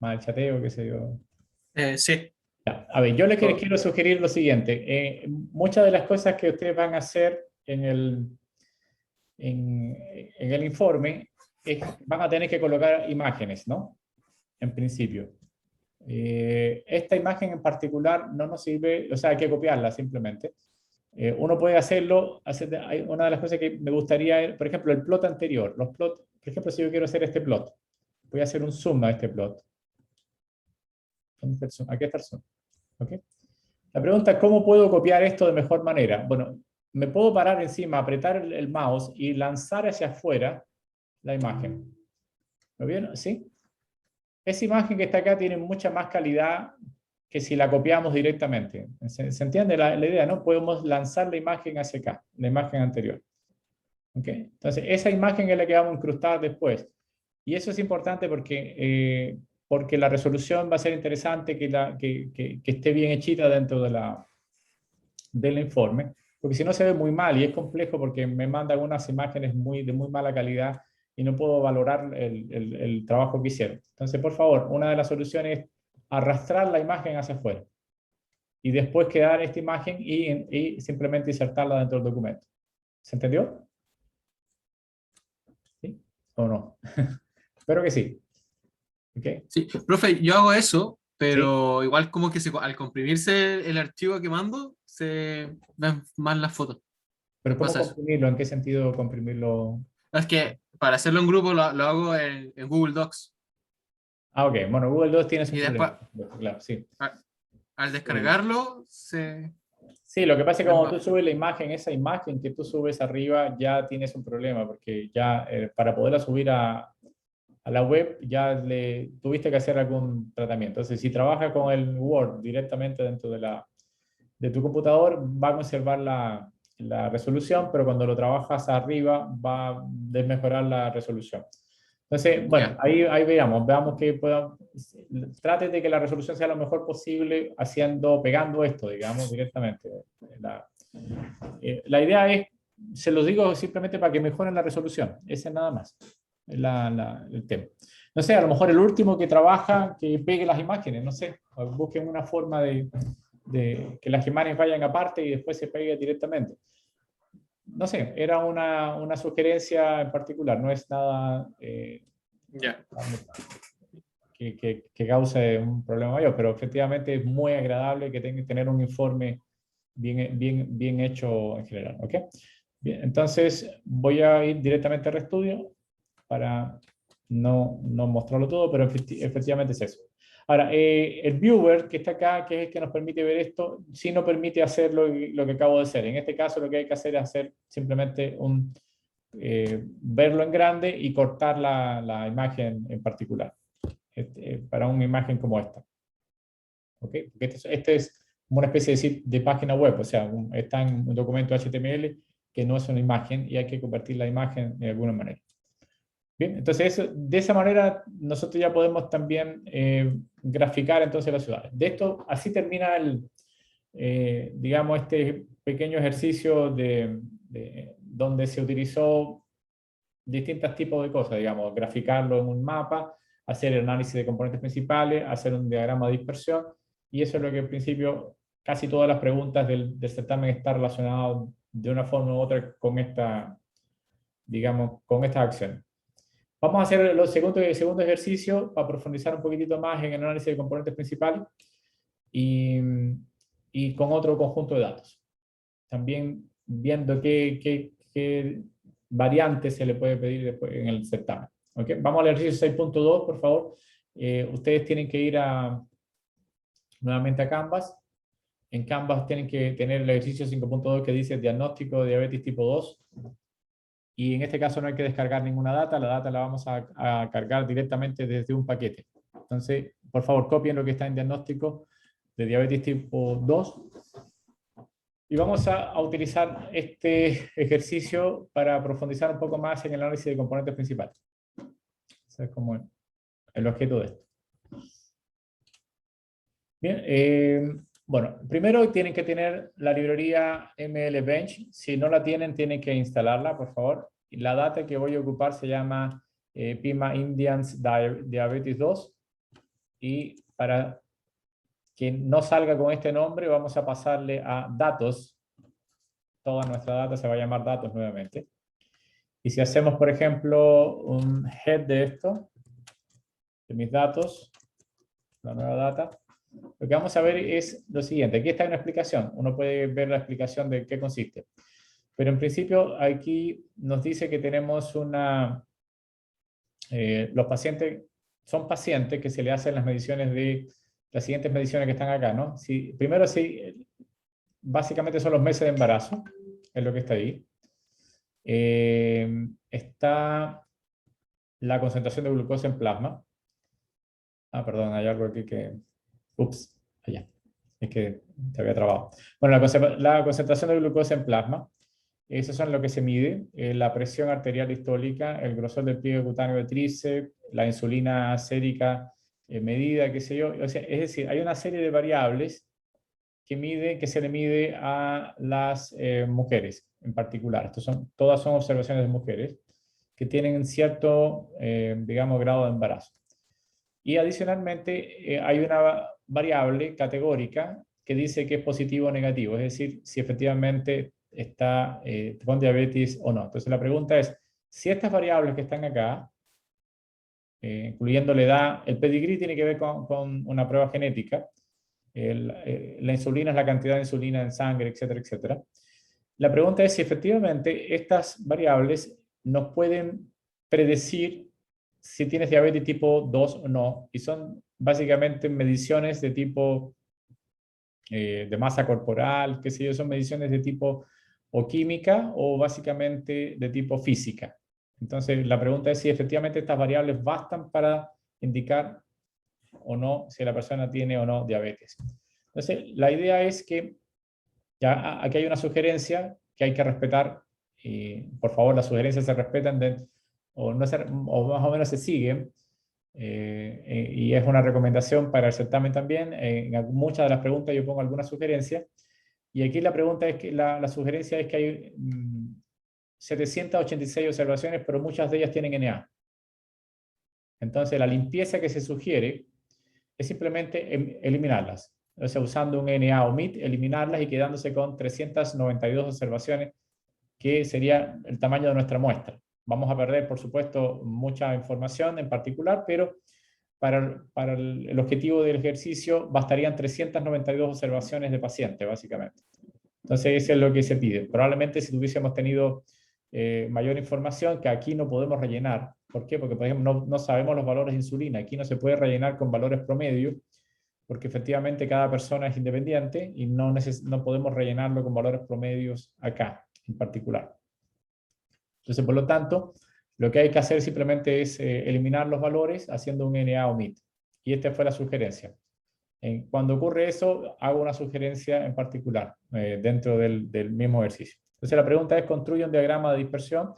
Más el chateo, qué sé yo. Sí. A ver, yo les quiero sugerir lo siguiente. Muchas de las cosas que ustedes van a hacer en el informe van a tener que colocar imágenes, ¿no? En principio. Esta imagen en particular no nos sirve, o sea, hay que copiarla simplemente. Uno puede hacerlo, una de las cosas que me gustaría, por ejemplo, el plot anterior. Los plot, por ejemplo, si yo quiero hacer este plot, voy a hacer un zoom a este plot. ¿Dónde está el zoom? Aquí está el zoom. ¿Okay? La pregunta es, ¿cómo puedo copiar esto de mejor manera? Bueno, me puedo parar encima, apretar el mouse y lanzar hacia afuera la imagen. ¿Lo vieron? ¿Sí? Esa imagen que está acá tiene mucha más calidad que si la copiamos directamente. ¿Se entiende la idea? ¿No? Podemos lanzar la imagen hacia acá, la imagen anterior. ¿Okay? Entonces, esa imagen es la que vamos a incrustar después. Y eso es importante porque la resolución va a ser interesante que esté bien hechita dentro del informe, porque si no se ve muy mal y es complejo porque me manda algunas imágenes de muy mala calidad y no puedo valorar el trabajo que hicieron. Entonces, por favor, una de las soluciones es arrastrar la imagen hacia afuera y después quedar esta imagen y simplemente insertarla dentro del documento. ¿Se entendió? ¿Sí? ¿O no? Espero que sí. ¿Okay? Sí, profe, yo hago eso, pero igual como que al comprimirse el archivo que mando, se ven más las fotos. ¿Pero cómo Pasa eso. comprimirlo? ¿En qué sentido comprimirlo? Es que para hacerlo en grupo lo hago en Google Docs. Ok. Bueno, Google 2 tiene sus Y después, problemas. Claro, sí. al descargarlo, Sí, lo que pasa es que ven cuando tú más. subes la imagen, esa imagen que tú subes arriba, ya tienes un problema, porque ya para poderla subir a la web, ya le tuviste que hacer algún tratamiento. Entonces, si trabajas con el Word directamente dentro de tu computador, va a conservar la resolución, pero cuando lo trabajas arriba, va a desmejorar la resolución. Entonces, bueno, Ya. ahí veamos que trate de que la resolución sea lo mejor posible pegando esto, digamos, directamente. La idea es, se los digo simplemente para que mejoren la resolución, ese es nada más, el tema. No sé, a lo mejor el último que trabaja, que pegue las imágenes, no sé, o busquen una forma de que las imágenes vayan aparte y después se pegue directamente. No sé, era una sugerencia en particular, no es nada Ya. que cause un problema mayor, pero efectivamente es muy agradable que tenga que tener un informe bien hecho en general. ¿Ok? Bien, entonces voy a ir directamente al RStudio para no mostrarlo todo, pero efectivamente es eso. Ahora, el viewer que está acá, que es el que nos permite ver esto, sí nos permite hacer lo que acabo de hacer. En este caso lo que hay que hacer es hacer simplemente verlo en grande y cortar la imagen en particular, para una imagen como esta. ¿Okay? Porque este es como una especie de página web, o sea, está en un documento HTML que no es una imagen y hay que convertir la imagen de alguna manera. Bien, entonces de esa manera nosotros ya podemos también graficar entonces las ciudades. De esto, así termina digamos, este pequeño ejercicio donde se utilizó distintos tipos de cosas, digamos, graficarlo en un mapa, hacer el análisis de componentes principales, hacer un diagrama de dispersión, y eso es lo que en principio casi todas las preguntas del certamen están relacionadas de una forma u otra con digamos, con estas acciones. Vamos a hacer el segundo ejercicio para profundizar un poquitito más en el análisis de componentes principales y con otro conjunto de datos. También viendo qué variantes se le puede pedir después en el certamen. ¿Okay? Vamos al ejercicio 6.2, por favor. Ustedes tienen que ir nuevamente a Canvas. En Canvas tienen que tener el ejercicio 5.2 que dice diagnóstico de diabetes tipo 2. Y en este caso no hay que descargar ninguna data, la data la vamos a cargar directamente desde un paquete. Entonces, por favor, copien lo que está en diagnóstico de diabetes tipo 2. Y vamos a utilizar este ejercicio para profundizar un poco más en el análisis de componentes principales. Ese es como el objeto de esto. Bien, bueno, primero tienen que tener la librería MLBench. Si no la tienen, tienen que instalarla, por favor. Y la data que voy a ocupar se llama PIMA Indians Diabetes 2. Y para que no salga con este nombre, vamos a pasarle a datos. Toda nuestra data se va a llamar datos nuevamente. Y si hacemos, por ejemplo, un head de esto, de mis datos, la nueva data, lo que vamos a ver es lo siguiente. Aquí está una explicación. Uno puede ver la explicación de qué consiste. Pero en principio aquí nos dice que tenemos los pacientes, son pacientes que se le hacen las mediciones las siguientes mediciones que están acá, ¿no? Primero, básicamente son los meses de embarazo, es lo que está ahí. Está la concentración de glucosa en plasma. Perdón, hay algo aquí que... Ups, allá. Es que se había trabado. Bueno, la concentración de glucosa en plasma. Eso son lo que se mide. La presión arterial distólica, el grosor del pliegue cutáneo de tríceps, la insulina sérica medida, qué sé yo. O sea, es decir, hay una serie de variables que se le mide a las mujeres en particular. Todas son observaciones de mujeres que tienen cierto, digamos, grado de embarazo. Y adicionalmente hay una variable categórica que dice que es positivo o negativo, es decir, si efectivamente está con diabetes o no. Entonces la pregunta es, si estas variables que están acá, incluyendo la edad, el pedigrí tiene que ver con una prueba genética, la insulina es la cantidad de insulina en sangre, etcétera, etcétera. La pregunta es si efectivamente estas variables nos pueden predecir si tienes diabetes tipo 2 o no, y son básicamente mediciones de tipo de masa corporal, qué sé yo, son mediciones de tipo o química o básicamente de tipo física. Entonces la pregunta es si efectivamente estas variables bastan para indicar o no si la persona tiene o no diabetes. Entonces la idea es que ya aquí hay una sugerencia que hay que respetar, y por favor las sugerencias se respetan o más o menos se sigue, y es una recomendación para el certamen también. En muchas de las preguntas yo pongo alguna sugerencia, y aquí la pregunta es que la sugerencia es que hay 786 observaciones, pero muchas de ellas tienen NA. Entonces la limpieza que se sugiere es simplemente eliminarlas. O sea, usando un NA omit, eliminarlas y quedándose con 392 observaciones, que sería el tamaño de nuestra muestra. Vamos a perder, por supuesto, mucha información en particular, pero para el objetivo del ejercicio bastarían 392 observaciones de paciente, básicamente. Entonces, eso es lo que se pide. Probablemente si tuviésemos tenido mayor información, que aquí no podemos rellenar. ¿Por qué? Porque, por ejemplo, no sabemos los valores de insulina. Aquí no se puede rellenar con valores promedio, porque efectivamente cada persona es independiente y no podemos rellenarlo con valores promedios acá, en particular. Entonces, por lo tanto, lo que hay que hacer simplemente es eliminar los valores haciendo un NA omit. Y esta fue la sugerencia. Cuando ocurre eso, hago una sugerencia en particular dentro del mismo ejercicio. Entonces la pregunta es: construye un diagrama de dispersión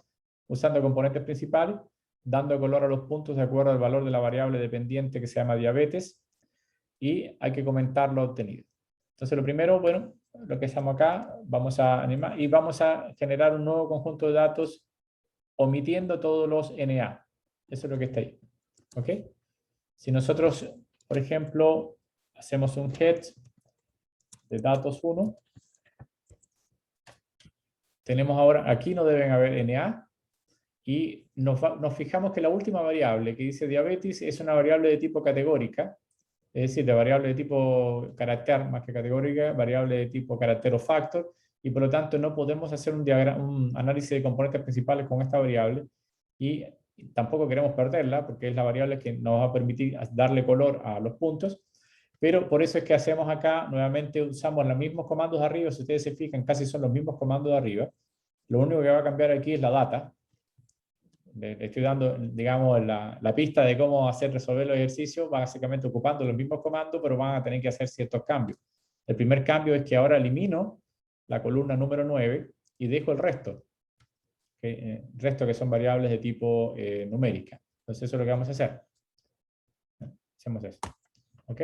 usando componentes principales, dando color a los puntos de acuerdo al valor de la variable dependiente que se llama diabetes, y hay que comentar lo obtenido. Entonces lo primero, bueno, lo que estamos acá, vamos a animar y vamos a generar un nuevo conjunto de datos omitiendo todos los NA. Eso es lo que está ahí. ¿Ok? Si nosotros, por ejemplo, hacemos un head de datos 1, tenemos ahora, aquí no deben haber NA, y nos fijamos que la última variable que dice diabetes es una variable de tipo categórica, es decir, de variable de tipo carácter más que categórica, variable de tipo carácter o factor, y por lo tanto no podemos hacer un análisis de componentes principales con esta variable, y tampoco queremos perderla porque es la variable que nos va a permitir darle color a los puntos. Pero por eso es que hacemos acá, nuevamente usamos los mismos comandos de arriba. Si ustedes se fijan, casi son los mismos comandos de arriba. Lo único que va a cambiar aquí es la data. Le estoy dando, digamos, la pista de cómo resolver los ejercicios, básicamente ocupando los mismos comandos, pero van a tener que hacer ciertos cambios. El primer cambio es que ahora elimino la columna número 9 y dejo el resto. Resto que son variables de tipo numérica. Entonces eso es lo que vamos a hacer. Hacemos eso. ¿Ok?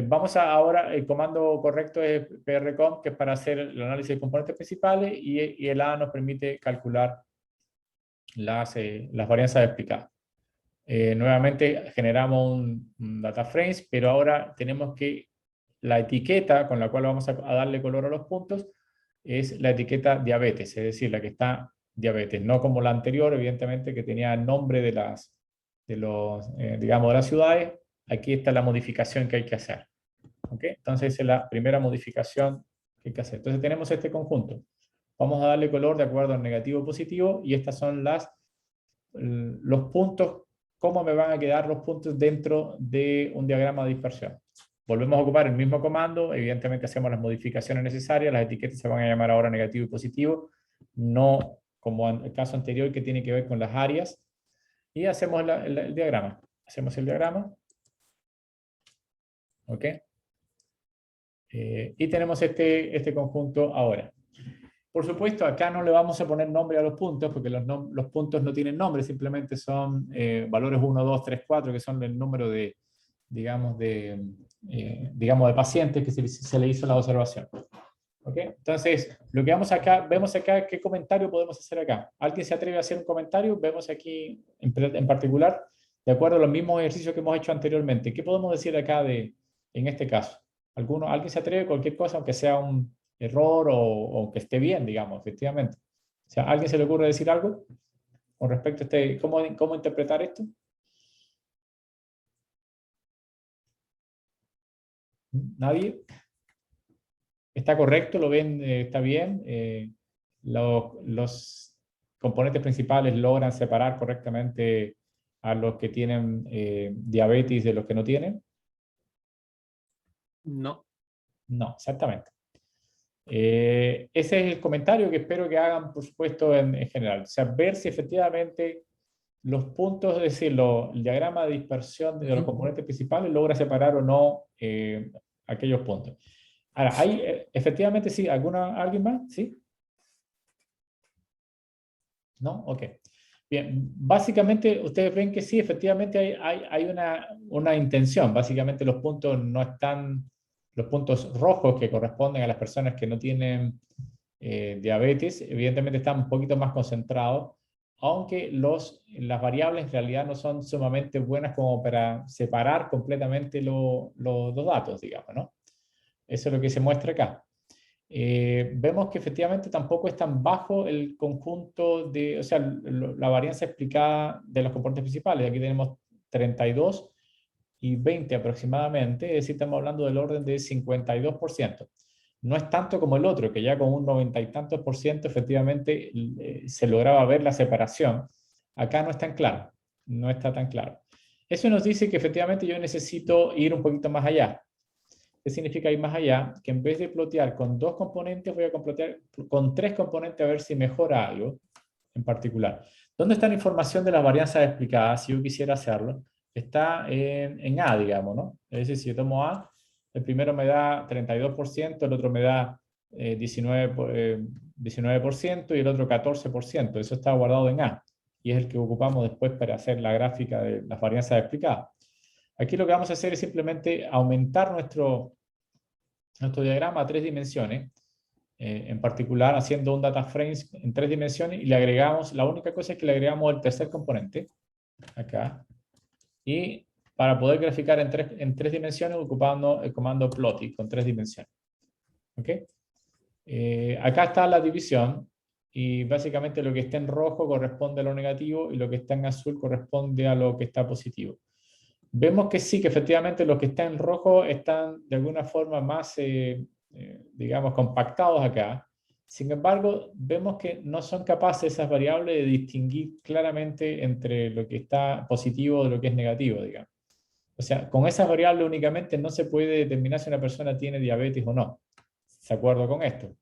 Vamos ahora, el comando correcto es prcomp, que es para hacer el análisis de componentes principales, y el A nos permite calcular las varianzas explicadas. Nuevamente generamos un data frames, pero ahora tenemos que la etiqueta con la cual vamos a darle color a los puntos es la etiqueta diabetes, es decir, la que está diabetes, no como la anterior, evidentemente, que tenía el nombre de digamos, de las ciudades. Aquí está la modificación que hay que hacer. ¿Okay? Entonces, esa es la primera modificación que hay que hacer. Entonces, tenemos este conjunto. Vamos a darle color de acuerdo al negativo o positivo, y estas son los puntos, cómo me van a quedar los puntos dentro de un diagrama de dispersión. Volvemos a ocupar el mismo comando, evidentemente hacemos las modificaciones necesarias, las etiquetas se van a llamar ahora negativo y positivo, no como en el caso anterior que tiene que ver con las áreas, y hacemos el diagrama. Hacemos el diagrama. ¿Ok? Y tenemos este conjunto ahora. Por supuesto, acá no le vamos a poner nombre a los puntos, porque los puntos no tienen nombre, simplemente son valores 1, 2, 3, 4, que son el número de, digamos, de pacientes que se le hizo la observación. ¿Okay? Entonces, lo que vemos acá, ¿qué comentario podemos hacer acá? ¿Alguien se atreve a hacer un comentario? Vemos aquí, en particular, de acuerdo a los mismos ejercicios que hemos hecho anteriormente. ¿Qué podemos decir acá en este caso? ¿Alguien se atreve a cualquier cosa, aunque sea un error o que esté bien, digamos, efectivamente? O sea, ¿a alguien se le ocurre decir algo con respecto a cómo interpretar esto? ¿Nadie? ¿Está correcto? ¿Lo ven? ¿Está bien? ¿Los componentes principales logran separar correctamente a los que tienen diabetes de los que no tienen? No. No, exactamente. Ese es el comentario que espero que hagan, por supuesto, en general. O sea, ver si efectivamente los puntos, es decir, el diagrama de dispersión de los componentes principales logra separar o no aquellos puntos. Ahora, hay, efectivamente, sí, ¿alguien más? ¿Sí? ¿No? Ok. Bien, básicamente ustedes ven que sí, efectivamente hay una intención. Básicamente los puntos no están, los puntos rojos que corresponden a las personas que no tienen diabetes, evidentemente están un poquito más concentrados, aunque las variables en realidad no son sumamente buenas como para separar completamente los datos, digamos, ¿no? Eso es lo que se muestra acá. Vemos que efectivamente tampoco es tan bajo el conjunto de, o sea, la varianza explicada de los componentes principales. Aquí tenemos 32 y 20 aproximadamente, es decir, estamos hablando del orden de 52%. No es tanto como el otro, que ya con un 90 y tantos por ciento efectivamente se lograba ver la separación. Acá no es tan claro, no está tan claro. Eso nos dice que efectivamente yo necesito ir un poquito más allá. ¿Qué significa ir más allá? Que en vez de plotear con 2 componentes, voy a plotear con 3 componentes a ver si mejora algo en particular. ¿Dónde está la información de las varianzas explicadas? Si yo quisiera hacerlo, está en A, digamos, ¿no? Es decir, si yo tomo A, el primero me da 32%, el otro me da 19% y el otro 14%. Eso está guardado en A y es el que ocupamos después para hacer la gráfica de las varianzas explicadas. Aquí lo que vamos a hacer es simplemente aumentar nuestro diagrama a 3 dimensiones, en particular haciendo un data frames en 3 dimensiones y le agregamos, la única cosa es que le agregamos el tercer componente, acá, y para poder graficar en tres dimensiones ocupando el comando plotty con 3 dimensiones. ¿Ok? Acá está la división y básicamente lo que está en rojo corresponde a lo negativo y lo que está en azul corresponde a lo que está positivo. Vemos que sí, que efectivamente los que están en rojo están de alguna forma más, digamos, compactados acá. Sin embargo, vemos que no son capaces esas variables de distinguir claramente entre lo que está positivo de lo que es negativo, digamos. O sea, con esas variables únicamente no se puede determinar si una persona tiene diabetes o no. ¿De acuerdo con esto?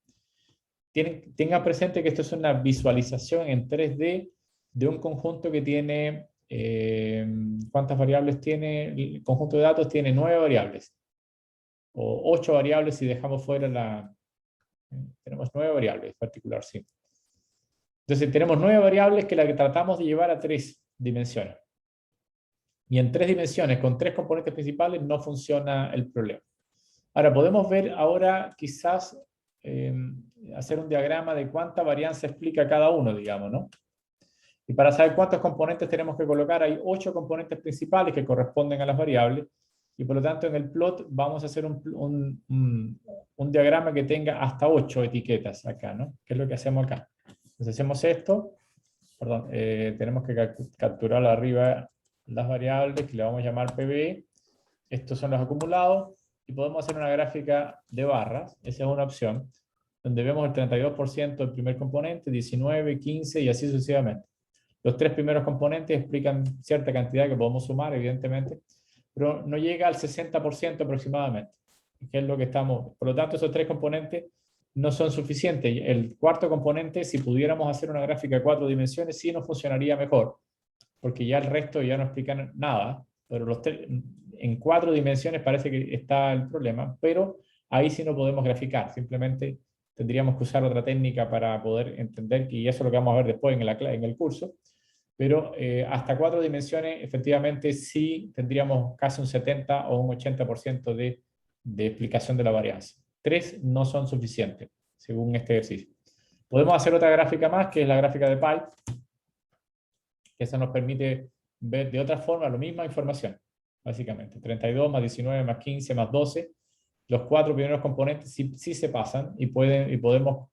Tengan presente que esto es una visualización en 3D de un conjunto que tiene, ¿cuántas variables tiene? El conjunto de datos tiene 9 variables, o 8 variables si dejamos fuera tenemos 9 variables en particular, sí. Entonces tenemos 9 variables que tratamos de llevar a 3 dimensiones. Y en 3 dimensiones, con 3 componentes principales, no funciona el problema. Ahora, podemos ver ahora quizás hacer un diagrama de cuánta varianza explica cada uno, digamos, ¿no? Y para saber cuántos componentes tenemos que colocar, hay 8 componentes principales que corresponden a las variables, y por lo tanto en el plot vamos a hacer un diagrama que tenga hasta 8 etiquetas acá, ¿no? ¿Qué es lo que hacemos acá? Entonces hacemos esto, perdón, tenemos que capturar arriba las variables que le vamos a llamar PB, estos son los acumulados, y podemos hacer una gráfica de barras, esa es una opción, donde vemos el 32% del primer componente, 19, 15 y así sucesivamente. Los 3 primeros componentes explican cierta cantidad que podemos sumar, evidentemente, pero no llega al 60% aproximadamente, que es lo que estamos. Por lo tanto, esos 3 componentes no son suficientes. El cuarto componente, si pudiéramos hacer una gráfica de 4 dimensiones, sí nos funcionaría mejor, porque ya el resto ya no explican nada, pero en 4 dimensiones parece que está el problema, pero ahí sí no podemos graficar, simplemente tendríamos que usar otra técnica para poder entender, y eso es lo que vamos a ver después en el curso, pero hasta 4 dimensiones efectivamente sí tendríamos casi un 70 o un 80% de explicación de la varianza. 3 no son suficientes, según este ejercicio. Podemos hacer otra gráfica más, que es la gráfica de Pi, que eso nos permite ver de otra forma la misma información, básicamente. 32 más 19 más 15 más 12. Los 4 primeros componentes sí se pasan y podemos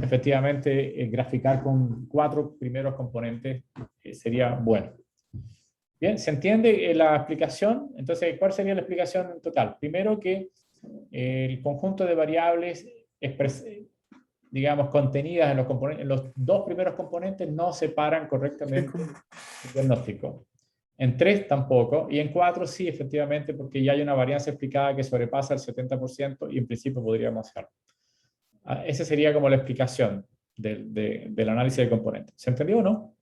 efectivamente graficar con 4 primeros componentes, sería bueno. Bien, ¿se entiende la explicación? Entonces, ¿cuál sería la explicación en total? Primero que el conjunto de variables digamos, contenidas en los 2 primeros componentes no separan correctamente el diagnóstico. En 3 tampoco, y en 4 sí, efectivamente, porque ya hay una varianza explicada que sobrepasa el 70% y en principio podríamos hacerlo. Esa sería como la explicación del análisis de componentes. ¿Se entendió o no?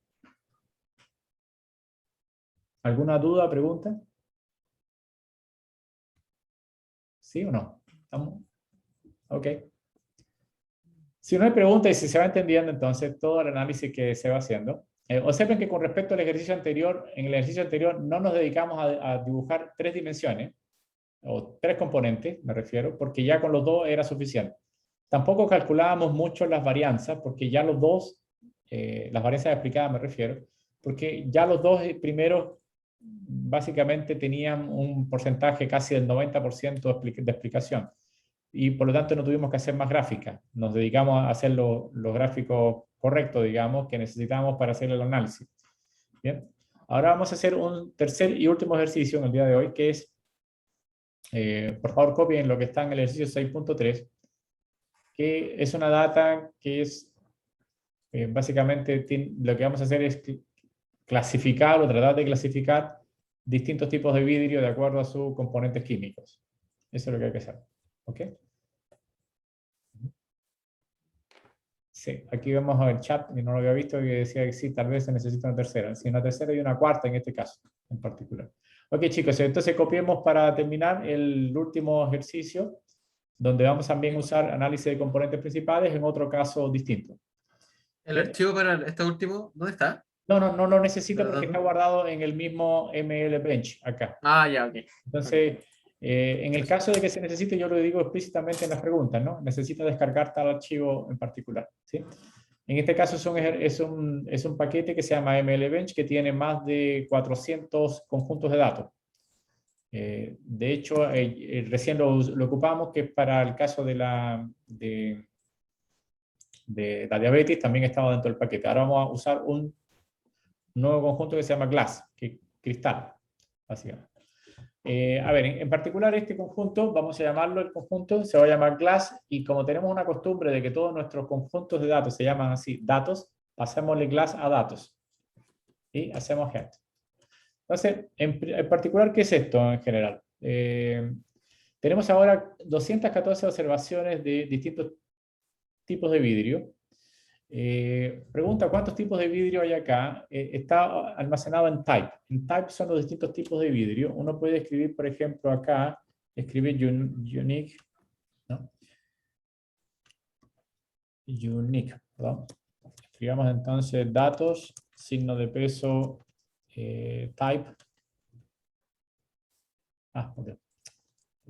¿Alguna duda, pregunta? ¿Sí o no? ¿Estamos? Ok. Si no hay pregunta y si se va entendiendo entonces todo el análisis que se va haciendo, Observen que con respecto al ejercicio anterior, en el ejercicio anterior no nos dedicamos a dibujar 3 dimensiones, o 3 componentes, me refiero, porque ya con los 2 era suficiente. Tampoco calculábamos mucho las varianzas, porque ya los 2, las varianzas explicadas me refiero, porque ya los 2 primeros básicamente tenían un porcentaje casi del 90% de explicación. Y por lo tanto no tuvimos que hacer más gráficas. Nos dedicamos a hacer los gráficos correctos, digamos, que necesitamos para hacer el análisis. Bien. Ahora vamos a hacer un tercer y último ejercicio en el día de hoy, que es, por favor copien lo que está en el ejercicio 6.3, que es una data que es, básicamente lo que vamos a hacer es clasificar o tratar de clasificar distintos tipos de vidrio de acuerdo a sus componentes químicos. Eso es lo que hay que hacer. ¿Ok? Sí, aquí vemos el chat, y no lo había visto, que decía que sí, tal vez se necesita una tercera. Sí, una tercera y una cuarta en este caso, en particular. Ok, chicos, entonces copiemos para terminar el último ejercicio, donde vamos también a usar análisis de componentes principales en otro caso distinto. ¿El Bien. archivo para este último, dónde está? No lo necesito porque ¿Verdad? está guardado en el mismo ML Bench acá. Ah, ya, ok. Entonces, en el caso de que se necesite, yo lo digo explícitamente en las preguntas, ¿no? Necesita descargar tal archivo en particular, ¿sí? En este caso es un paquete que se llama ML Bench, que tiene más de 400 conjuntos de datos. De hecho, recién lo ocupamos, que es para el caso de la diabetes, también estaba dentro del paquete. Ahora vamos a usar un nuevo conjunto que se llama Glass, que es cristal, básicamente. A ver, en particular este conjunto, vamos a llamarlo el conjunto, se va a llamar Glass, y como tenemos una costumbre de que todos nuestros conjuntos de datos se llaman así, datos, pasémosle Glass a datos. Y hacemos esto. Entonces, en particular, ¿qué es esto en general? Tenemos ahora 214 observaciones de distintos tipos de vidrio. Pregunta, ¿cuántos tipos de vidrio hay acá? Está almacenado en type. En type son los distintos tipos de vidrio. Uno puede escribir, por ejemplo, acá, escribe unique, ¿no? Unique, perdón. Escribamos entonces datos, signo de peso, type.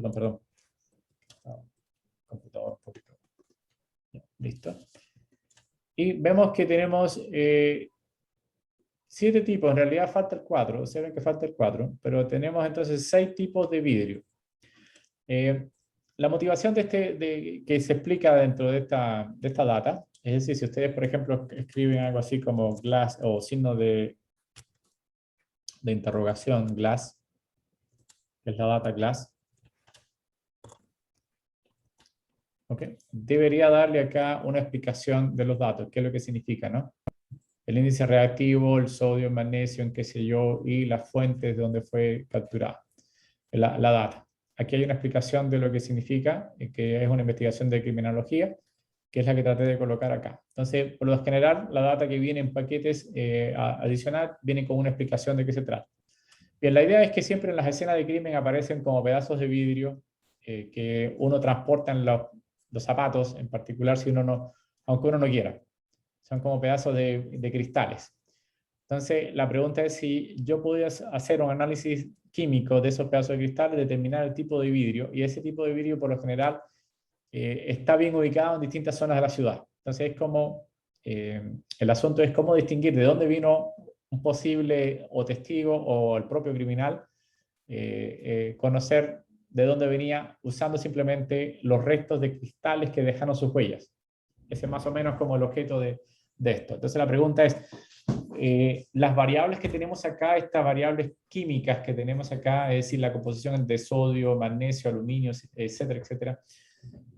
Perdón. Computador un poquito. Ya, listo. Y vemos que tenemos 7 tipos, en realidad falta el 4, observen que falta el 4, pero tenemos entonces 6 tipos de vidrio. La motivación que se explica dentro de esta data, es decir, si ustedes, por ejemplo, escriben algo así como glass o signo de interrogación, glass, que es la data glass, ¿okay? Debería darle acá una explicación de los datos, qué es lo que significa, ¿no? El índice reactivo, el sodio, el magnesio, en qué sé yo, y las fuentes de donde fue capturada la data. Aquí hay una explicación de lo que significa, que es una investigación de criminología, que es la que traté de colocar acá. Entonces, por lo general, la data que viene en paquetes adicional viene con una explicación de qué se trata. Bien, la idea es que siempre en las escenas de crimen aparecen como pedazos de vidrio que uno transporta en los zapatos, en particular si uno no, aunque uno no quiera. Son como pedazos de cristales. Entonces, la pregunta es si yo podía hacer un análisis químico de esos pedazos de cristal, determinar el tipo de vidrio, y ese tipo de vidrio por lo general está bien ubicado en distintas zonas de la ciudad. Entonces, es como, el asunto es cómo distinguir de dónde vino un posible o testigo o el propio criminal, conocer de dónde venía usando simplemente los restos de cristales que dejaron sus huellas. Ese es más o menos como el objeto de esto. Entonces la pregunta es, las variables que tenemos acá, estas variables químicas que tenemos acá, es decir, la composición de sodio, magnesio, aluminio, etcétera, etcétera,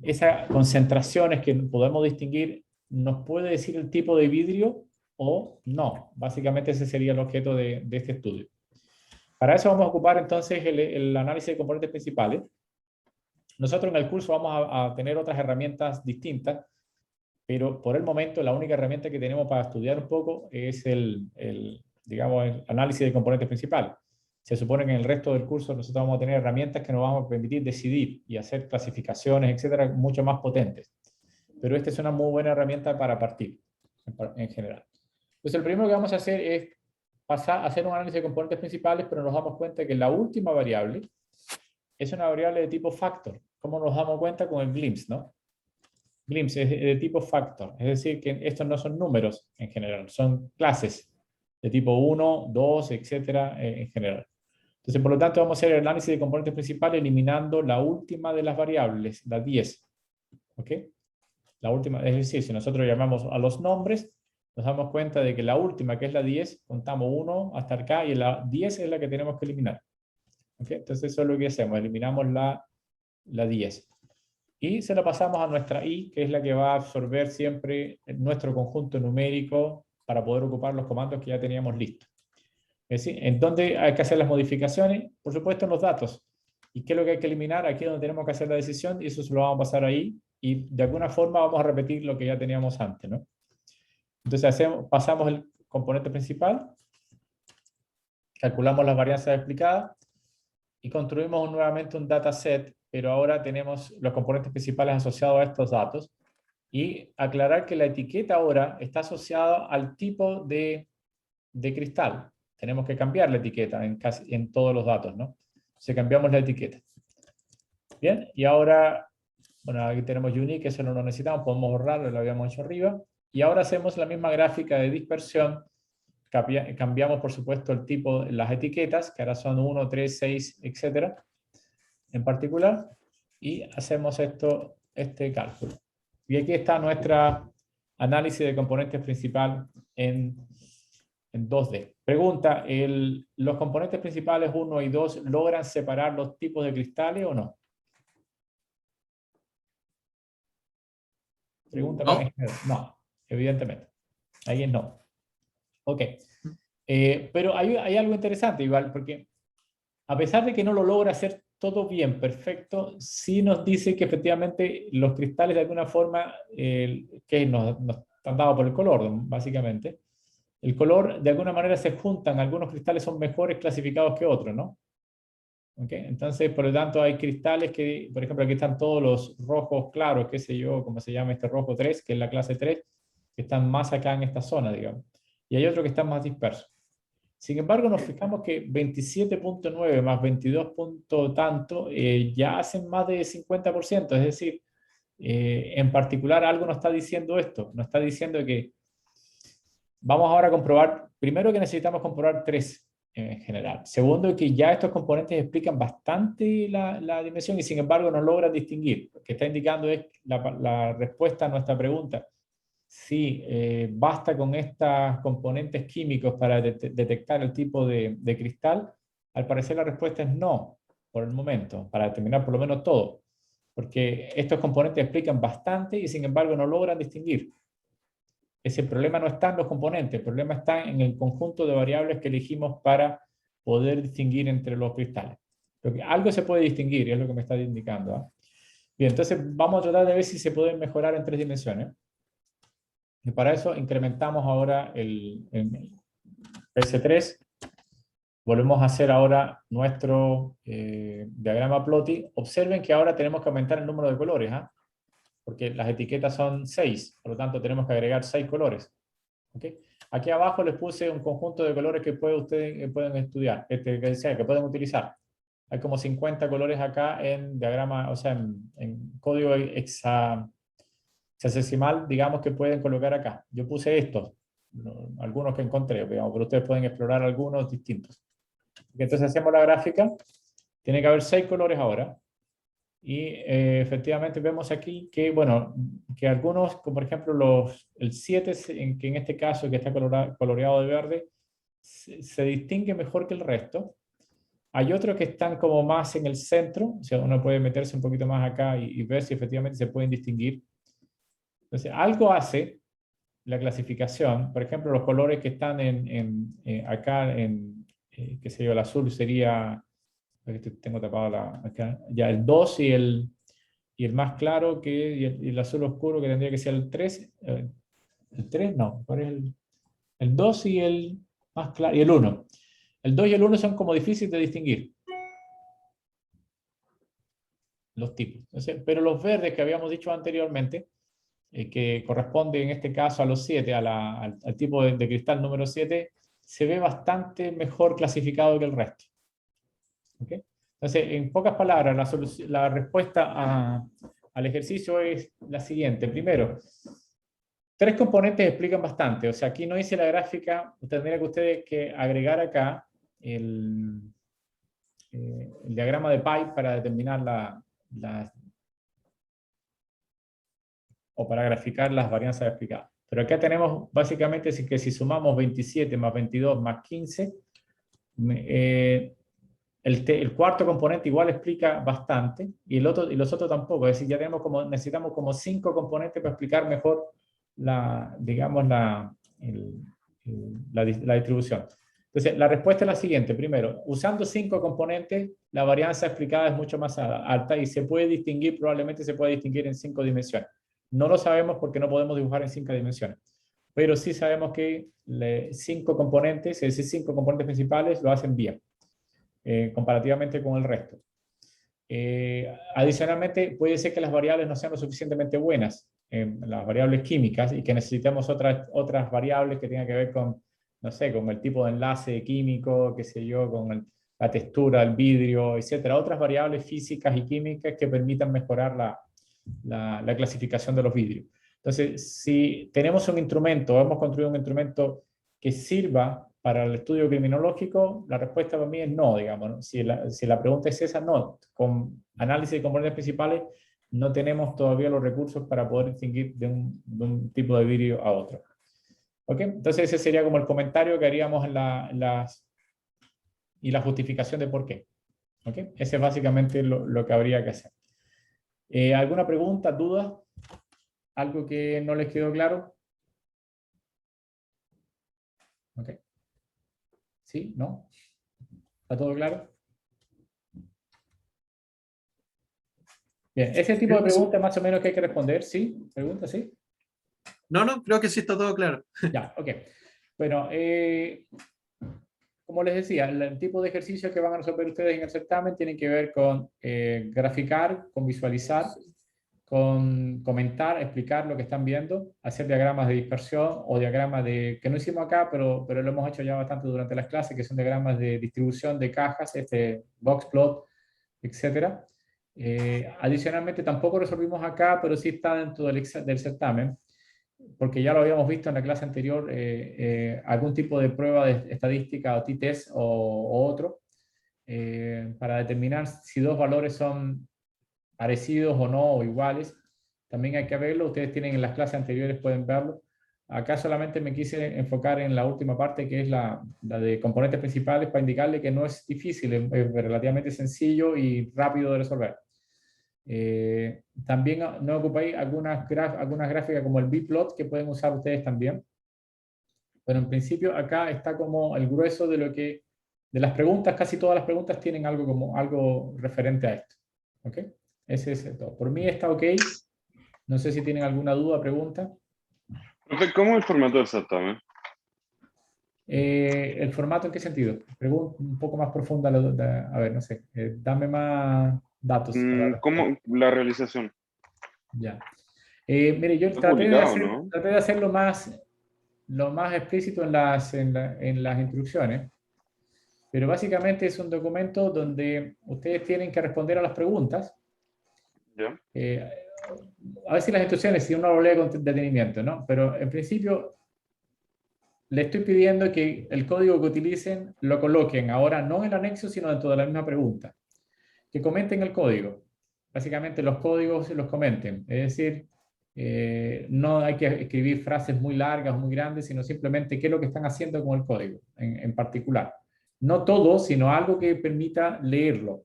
esas concentraciones que podemos distinguir, ¿nos puede decir el tipo de vidrio o no? Básicamente ese sería el objeto de este estudio. Para eso vamos a ocupar entonces el análisis de componentes principales. Nosotros en el curso vamos a tener otras herramientas distintas, pero por el momento la única herramienta que tenemos para estudiar un poco es digamos, el análisis de componentes principales. Se supone que en el resto del curso nosotros vamos a tener herramientas que nos van a permitir decidir y hacer clasificaciones, etcétera, mucho más potentes. Pero esta es una muy buena herramienta para partir, en general. Entonces, el primero que vamos a hacer es pasar a hacer un análisis de componentes principales, pero nos damos cuenta que la última variable es una variable de tipo factor. ¿Cómo nos damos cuenta? Con el glimpse, ¿no? Glimpse es de tipo factor, es decir, que estos no son números en general, son clases de tipo 1, 2, etcétera, en general. Entonces, por lo tanto, vamos a hacer el análisis de componentes principales eliminando la última de las variables, la 10. ¿Ok? La última, es decir, si nosotros llamamos a los nombres, nos damos cuenta de que la última, que es la 10, contamos 1 hasta acá y la 10 es la que tenemos que eliminar. ¿Ok? Entonces, eso es lo que hacemos, eliminamos la 10. Y se la pasamos a nuestra i, que es la que va a absorber siempre nuestro conjunto numérico para poder ocupar los comandos que ya teníamos listos. Es decir, ¿en dónde hay que hacer las modificaciones? Por supuesto, en los datos. ¿Y qué es lo que hay que eliminar? Aquí es donde tenemos que hacer la decisión y eso se lo vamos a pasar ahí. Y de alguna forma vamos a repetir lo que ya teníamos antes, ¿no? Entonces pasamos el componente principal, calculamos las varianzas explicadas y construimos nuevamente un dataset, pero ahora tenemos los componentes principales asociados a estos datos. Y aclarar que la etiqueta ahora está asociada al tipo de cristal. Tenemos que cambiar la etiqueta en todos los datos, ¿no? Entonces cambiamos la etiqueta. Bien, y ahora, bueno, aquí tenemos unique, eso no lo necesitamos, podemos borrarlo, lo habíamos hecho arriba. Y ahora hacemos la misma gráfica de dispersión. Cambiamos, por supuesto, el tipo, las etiquetas, que ahora son 1, 3, 6, etcétera, en particular. Y hacemos este cálculo. Y aquí está nuestra análisis de componentes principal en 2D. Pregunta, ¿los componentes principales 1 y 2 logran separar los tipos de cristales o no? Pregunta No. para ingeniero. No, evidentemente. Ahí es no. Ok. Pero hay algo interesante igual, porque a pesar de que no lo logra hacer todo bien, perfecto, sí nos dice que efectivamente los cristales de alguna forma, que nos están dados por el color, básicamente, el color de alguna manera se juntan, algunos cristales son mejores clasificados que otros, ¿no? ¿Okay? Entonces, por lo tanto, hay cristales que, por ejemplo, aquí están todos los rojos claros, qué sé yo, cómo se llama este rojo 3, que es la clase 3, que están más acá en esta zona, digamos. Y hay otros que están más dispersos. Sin embargo, nos fijamos que 27.9 más 22 punto tanto ya hacen más de 50%. Es decir, en particular algo nos está diciendo esto. Nos está diciendo que vamos ahora a comprobar, primero que necesitamos comprobar 3 en general. Segundo, que ya estos componentes explican bastante la dimensión y sin embargo no logran distinguir. Lo que está indicando es la respuesta a nuestra pregunta. Si basta con estos componentes químicos para detectar el tipo de cristal, al parecer la respuesta es no, por el momento, para determinar por lo menos todo. Porque estos componentes explican bastante y sin embargo no logran distinguir. Ese problema no está en los componentes, el problema está en el conjunto de variables que elegimos para poder distinguir entre los cristales. Porque algo se puede distinguir, y es lo que me está indicando. ¿Eh? Bien, entonces vamos a tratar de ver si se pueden mejorar en 3 dimensiones. Y para eso incrementamos ahora el PS3. Volvemos a hacer ahora nuestro diagrama plotty. Observen que ahora tenemos que aumentar el número de colores. ¿Eh? Porque las etiquetas son 6, por lo tanto tenemos que agregar 6 colores. ¿Okay? Aquí abajo les puse un conjunto de colores que ustedes pueden estudiar, que pueden utilizar. Hay como 50 colores acá en diagrama, o sea, en código hexadecimal, digamos, que pueden colocar acá. Yo puse estos, algunos que encontré, digamos, pero ustedes pueden explorar algunos distintos. Entonces hacemos la gráfica, tiene que haber 6 colores ahora. Y efectivamente vemos aquí que, bueno, que algunos, como por ejemplo el 7, que en este caso que está coloreado de verde, se distingue mejor que el resto. Hay otros que están como más en el centro, o sea, uno puede meterse un poquito más acá y ver si efectivamente se pueden distinguir. Entonces, algo hace la clasificación, por ejemplo, los colores que están acá qué sé yo, el azul sería... Tengo tapado acá. Ya el 2 y el más claro y el azul oscuro que tendría que ser el 3. ¿El 3? No. ¿Cuál es el 2 y el más claro? Y el 1. El 2 y el 1 son como difíciles de distinguir. Los tipos. Entonces, pero los verdes que habíamos dicho anteriormente que corresponde en este caso a los 7, al tipo de cristal número 7, se ve bastante mejor clasificado que el resto. ¿Okay? Entonces, en pocas palabras, la respuesta al ejercicio es la siguiente. Primero, 3 componentes explican bastante. O sea, aquí no hice la gráfica, tendría que ustedes que agregar acá el diagrama de Pi para determinar o para graficar las varianzas explicadas. Pero acá tenemos básicamente que si sumamos 27 más 22 más 15, el cuarto componente igual explica bastante y los otros tampoco. Es decir, ya necesitamos como 5 componentes para explicar mejor digamos, la distribución. Entonces, la respuesta es la siguiente. Primero, usando 5 componentes, la varianza explicada es mucho más alta y se puede distinguir, probablemente se puede distinguir en 5 dimensiones. No lo sabemos porque no podemos dibujar en 5 dimensiones. Pero sí sabemos que 5 componentes, es decir, 5 componentes principales, lo hacen bien, comparativamente con el resto. Adicionalmente, puede ser que las variables no sean lo suficientemente buenas, las variables químicas, y que necesitemos otras variables que tengan que ver con, no sé, con el tipo de enlace químico, qué sé yo, con la textura del vidrio, etcétera. Otras variables físicas y químicas que permitan mejorar la clasificación de los vidrios. Entonces, si tenemos un instrumento, hemos construido un instrumento que sirva para el estudio criminológico, la respuesta para mí es no, digamos, ¿no? Si la pregunta es esa, no. Con análisis de componentes principales no tenemos todavía los recursos para poder distinguir de un tipo de vidrio a otro. ¿Ok? Entonces ese sería como el comentario que haríamos y la justificación de por qué. ¿Ok? Ese es básicamente lo que habría que hacer. ¿Alguna pregunta, duda? ¿Algo que no les quedó claro? ¿Ok? ¿Sí? ¿No? ¿Está todo claro? Bien, ese tipo de preguntas más o menos que hay que responder, ¿sí? ¿Pregunta, sí? No, creo que sí está todo claro. Ya, ok. Bueno, como les decía, el tipo de ejercicio que van a resolver ustedes en el certamen tienen que ver con graficar, con visualizar, con comentar, explicar lo que están viendo, hacer diagramas de dispersión o diagramas que no hicimos acá, pero lo hemos hecho ya bastante durante las clases, que son diagramas de distribución de cajas, box plot, etc. Adicionalmente, tampoco resolvimos acá, pero sí está dentro del certamen, porque ya lo habíamos visto en la clase anterior, algún tipo de prueba de estadística o t-test o otro, para determinar si 2 valores son parecidos o no, o iguales. También hay que verlo, ustedes tienen en las clases anteriores, pueden verlo. Acá solamente me quise enfocar en la última parte, que es la de componentes principales, para indicarle que no es difícil, es relativamente sencillo y rápido de resolver. También no ocupáis algunas gráficas como el B-plot que pueden usar ustedes también. Pero en principio acá está como el grueso de las preguntas. Casi todas las preguntas tienen algo referente a esto. ¿Ok? Ese es todo. Por mí está ok. No sé si tienen alguna duda, pregunta. Profe, ¿cómo es el formato del certamen? ¿El formato en qué sentido? Pregunta un poco más profunda. A ver, no sé. Dame más datos. ¿Cómo la realización? Ya. Mire, yo Está traté publicado, ¿no? de hacerlo lo más explícito en las instrucciones, pero básicamente es un documento donde ustedes tienen que responder a las preguntas. ¿Ya? A veces las instrucciones, si uno lo lee con detenimiento, ¿no? Pero en principio le estoy pidiendo que el código que utilicen lo coloquen ahora no en el anexo, sino dentro de la misma pregunta. Que comenten el código. Básicamente los códigos los comenten. Es decir, no hay que escribir frases muy largas, muy grandes, sino simplemente qué es lo que están haciendo con el código en particular. No todo, sino algo que permita leerlo.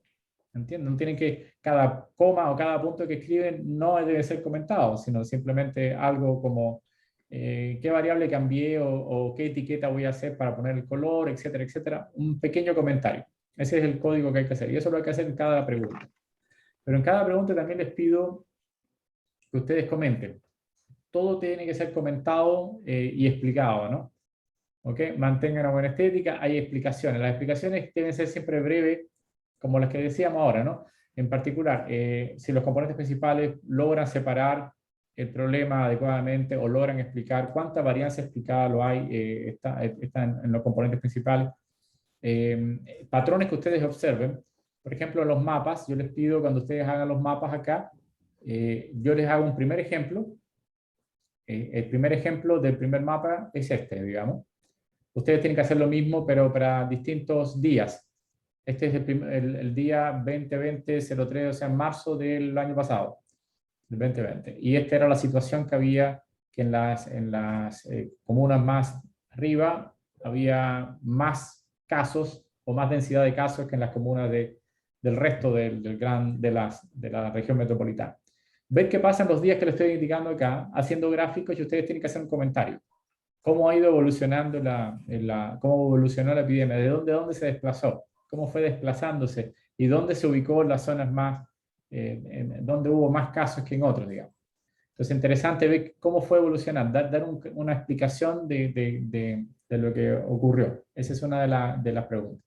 ¿Entienden? No tienen que, cada coma o cada punto que escriben no debe ser comentado, sino simplemente algo como qué variable cambié o qué etiqueta voy a hacer para poner el color, etcétera, etcétera. Un pequeño comentario. Ese es el código que hay que hacer. Y eso lo hay que hacer en cada pregunta. Pero en cada pregunta también les pido que ustedes comenten. Todo tiene que ser comentado y explicado, ¿no? ¿Ok? Mantengan una buena estética. Hay explicaciones. Las explicaciones deben ser siempre breves, como las que decíamos ahora, ¿no? En particular, si los componentes principales logran separar el problema adecuadamente o logran explicar cuánta varianza explicada lo hay, está en los componentes principales. Patrones que ustedes observen. Por ejemplo, en los mapas, yo les pido cuando ustedes hagan los mapas acá, yo les hago un primer ejemplo. El primer ejemplo del primer mapa es este, digamos. Ustedes tienen que hacer lo mismo, pero para distintos días. Este es el día 2020-03, o sea, en marzo del año pasado, del 2020. Y esta era la situación que había, que en las comunas más arriba había más casos o más densidad de casos que en las comunas del resto de la región metropolitana. Ver qué pasa en los días que les estoy indicando acá, haciendo gráficos, y ustedes tienen que hacer un comentario. ¿Cómo ha ido evolucionando cómo evolucionó la epidemia? ¿De dónde se desplazó? ¿Cómo fue desplazándose? ¿Y dónde se ubicó en las zonas más, donde hubo más casos que en otros, digamos? Entonces, interesante ver cómo fue evolucionando, dar una explicación de lo que ocurrió. Esa es una de las preguntas.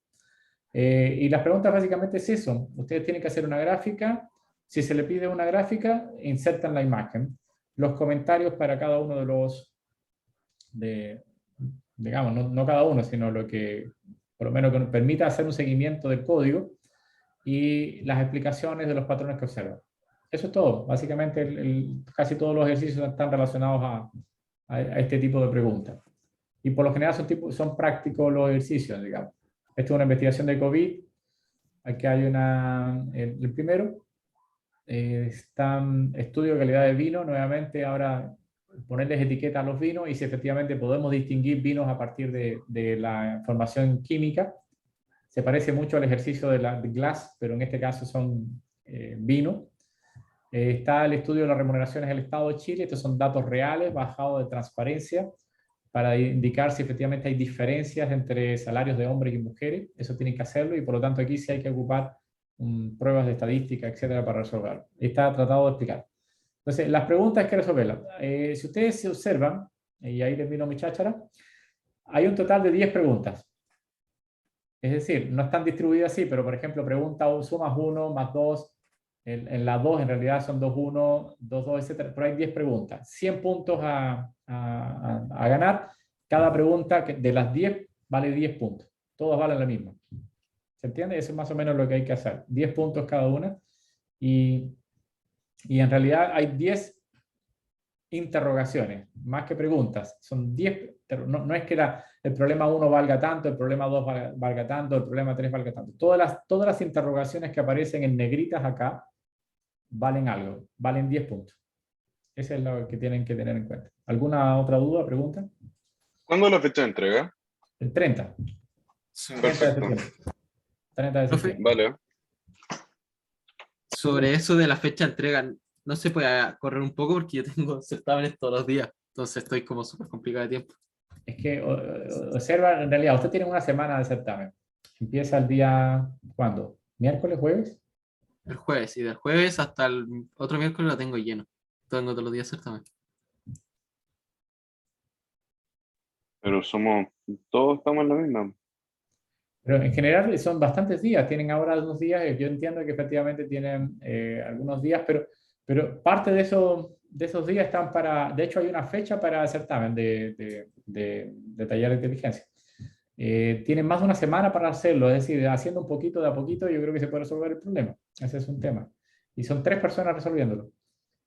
Y las preguntas básicamente es eso. Ustedes tienen que hacer una gráfica. Si se le pide una gráfica, insertan la imagen. Los comentarios para cada uno de los, digamos, no cada uno, sino lo que, por lo menos, que nos permita hacer un seguimiento del código y las explicaciones de los patrones que observan. Eso es todo. Básicamente, casi todos los ejercicios están relacionados a este tipo de preguntas. Y por lo general son prácticos los ejercicios, digamos. Esta es una investigación de COVID. Aquí hay el primero. Está estudio de calidad de vino. Nuevamente, ahora ponerles etiqueta a los vinos y si efectivamente podemos distinguir vinos a partir de la información química. Se parece mucho al ejercicio de Glass, pero en este caso son vino. Está el estudio de las remuneraciones del Estado de Chile. Estos son datos reales bajados de transparencia para indicar si efectivamente hay diferencias entre salarios de hombres y mujeres. Eso tienen que hacerlo y por lo tanto aquí sí hay que ocupar pruebas de estadística, etcétera, para resolverlo. Está tratado de explicar. Entonces, las preguntas hay que resolverlas. Si ustedes se observan, y ahí les vino mi cháchara, hay un total de 10 preguntas. Es decir, no están distribuidas así, pero por ejemplo, pregunta sumas 1 más 2, en la 2 en realidad son 2, 1, 2, 2, etcétera, pero hay 10 preguntas. 100 puntos a ganar. Cada pregunta de las 10 vale 10 puntos. Todas valen la misma. ¿Se entiende? Eso es más o menos lo que hay que hacer. 10 puntos cada una. Y en realidad hay 10 interrogaciones, más que preguntas. Son 10. No es que el problema 1 valga tanto, el problema 2 valga tanto, el problema 3 valga tanto. Todas las interrogaciones que aparecen en negritas acá valen algo. Valen 10 puntos. Eso es lo que tienen que tener en cuenta. ¿Alguna otra duda, pregunta? ¿Cuándo es la fecha de entrega? El 30. Sí. 30 de Perfecto. septiembre. 30 de Profe, septiembre. Vale. sobre eso de la fecha de entrega, no se puede correr un poco porque yo tengo certámenes todos los días, entonces estoy como súper complicado de tiempo. Es que observa, en realidad, usted tiene una semana de certamen. Empieza el día, ¿cuándo? ¿Miércoles, jueves? El jueves, y del jueves hasta el otro miércoles lo tengo lleno. Tengo todos los días certamen. Pero todos estamos en la misma. Pero en general son bastantes días. Tienen ahora unos días. Yo entiendo que efectivamente tienen algunos días, pero parte de esos días están para... De hecho, hay una fecha para el certamen de taller de inteligencia. Tienen más de una semana para hacerlo, es decir, haciendo un poquito de a poquito, yo creo que se puede resolver el problema. Ese es un tema. Y son 3 personas resolviéndolo.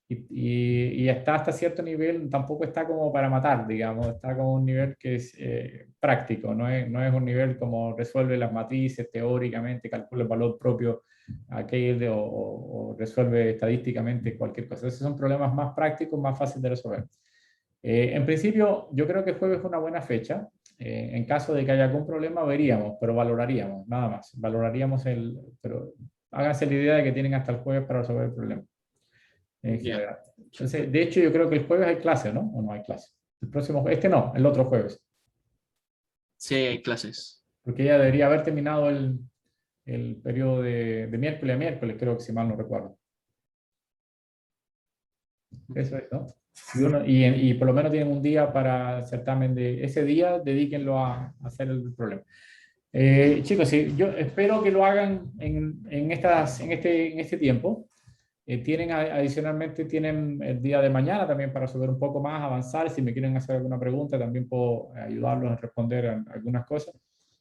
Y está hasta cierto nivel, tampoco está como para matar, digamos, está como un nivel que es práctico, no es un nivel como resuelve las matrices teóricamente, calcula el valor propio aquel o resuelve estadísticamente cualquier cosa. Esos son problemas más prácticos, más fáciles de resolver. En principio, yo creo que jueves es una buena fecha. En caso de que haya algún problema, veríamos, pero valoraríamos, nada más. Valoraríamos pero háganse la idea de que tienen hasta el jueves para resolver el problema. En general. Entonces, de hecho, yo creo que el jueves hay clase, ¿no? ¿O no hay clase? No, el otro jueves. Sí, hay clases. Porque ya debería haber terminado el periodo de miércoles a miércoles, creo que si mal no recuerdo. Eso es, ¿no? Y por lo menos tienen un día para certamen de ese día, dedíquenlo a hacer el problema. Chicos, sí, yo espero que lo hagan en este tiempo. Adicionalmente tienen el día de mañana también para saber un poco más, avanzar. Si me quieren hacer alguna pregunta, también puedo ayudarlos a responder a algunas cosas.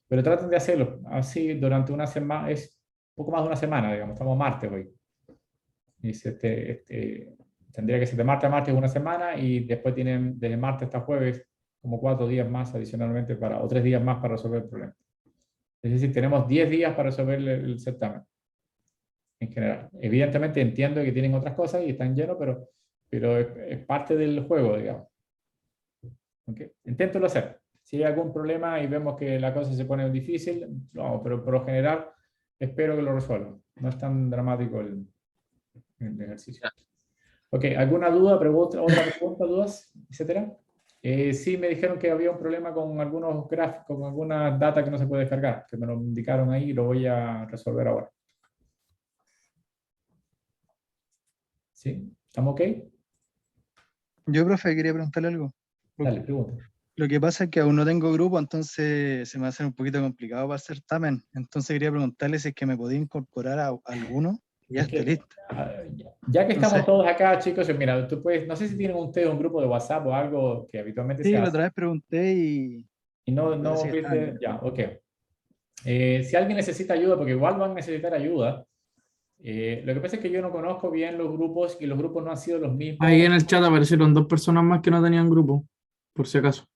Pero traten de hacerlo así durante una semana, es un poco más de una semana, digamos, estamos martes hoy. Y tendría que ser de martes a martes una semana y después tienen desde martes hasta jueves como 4 días más adicionalmente o 3 días más para resolver el problema. Es decir, tenemos 10 días para resolver el certamen en general. Evidentemente entiendo que tienen otras cosas y están llenos, pero es parte del juego, digamos. ¿Okay? Inténtelo hacer. Si hay algún problema y vemos que la cosa se pone difícil, no, pero por lo general espero que lo resuelvan. No es tan dramático el ejercicio. Ok, ¿alguna duda, otra pregunta, dudas, etcétera? Sí, me dijeron que había un problema con algunos gráficos, con alguna data que no se puede descargar, que me lo indicaron ahí y lo voy a resolver ahora. ¿Sí? ¿Estamos ok? Yo, profe, quería preguntarle algo. Dale, pregunta. Lo que pasa es que aún no tengo grupo, entonces se me va a hacer un poquito complicado para el certamen. Entonces quería preguntarle si es que me podía incorporar a alguno y ya Es que, esté listo. ya que estamos Entonces, todos acá, chicos, mira, tú puedes, no sé si tienen ustedes un grupo de WhatsApp o algo que habitualmente sí, se la hace. otra vez pregunté y Y no parece que estaban viste, llenos. ya, ok. Si alguien necesita ayuda, porque igual van a necesitar ayuda, lo que pasa es que yo no conozco bien los grupos y los grupos no han sido los mismos Ahí en el chat aparecieron 2 personas más que no tenían grupo, por si acaso.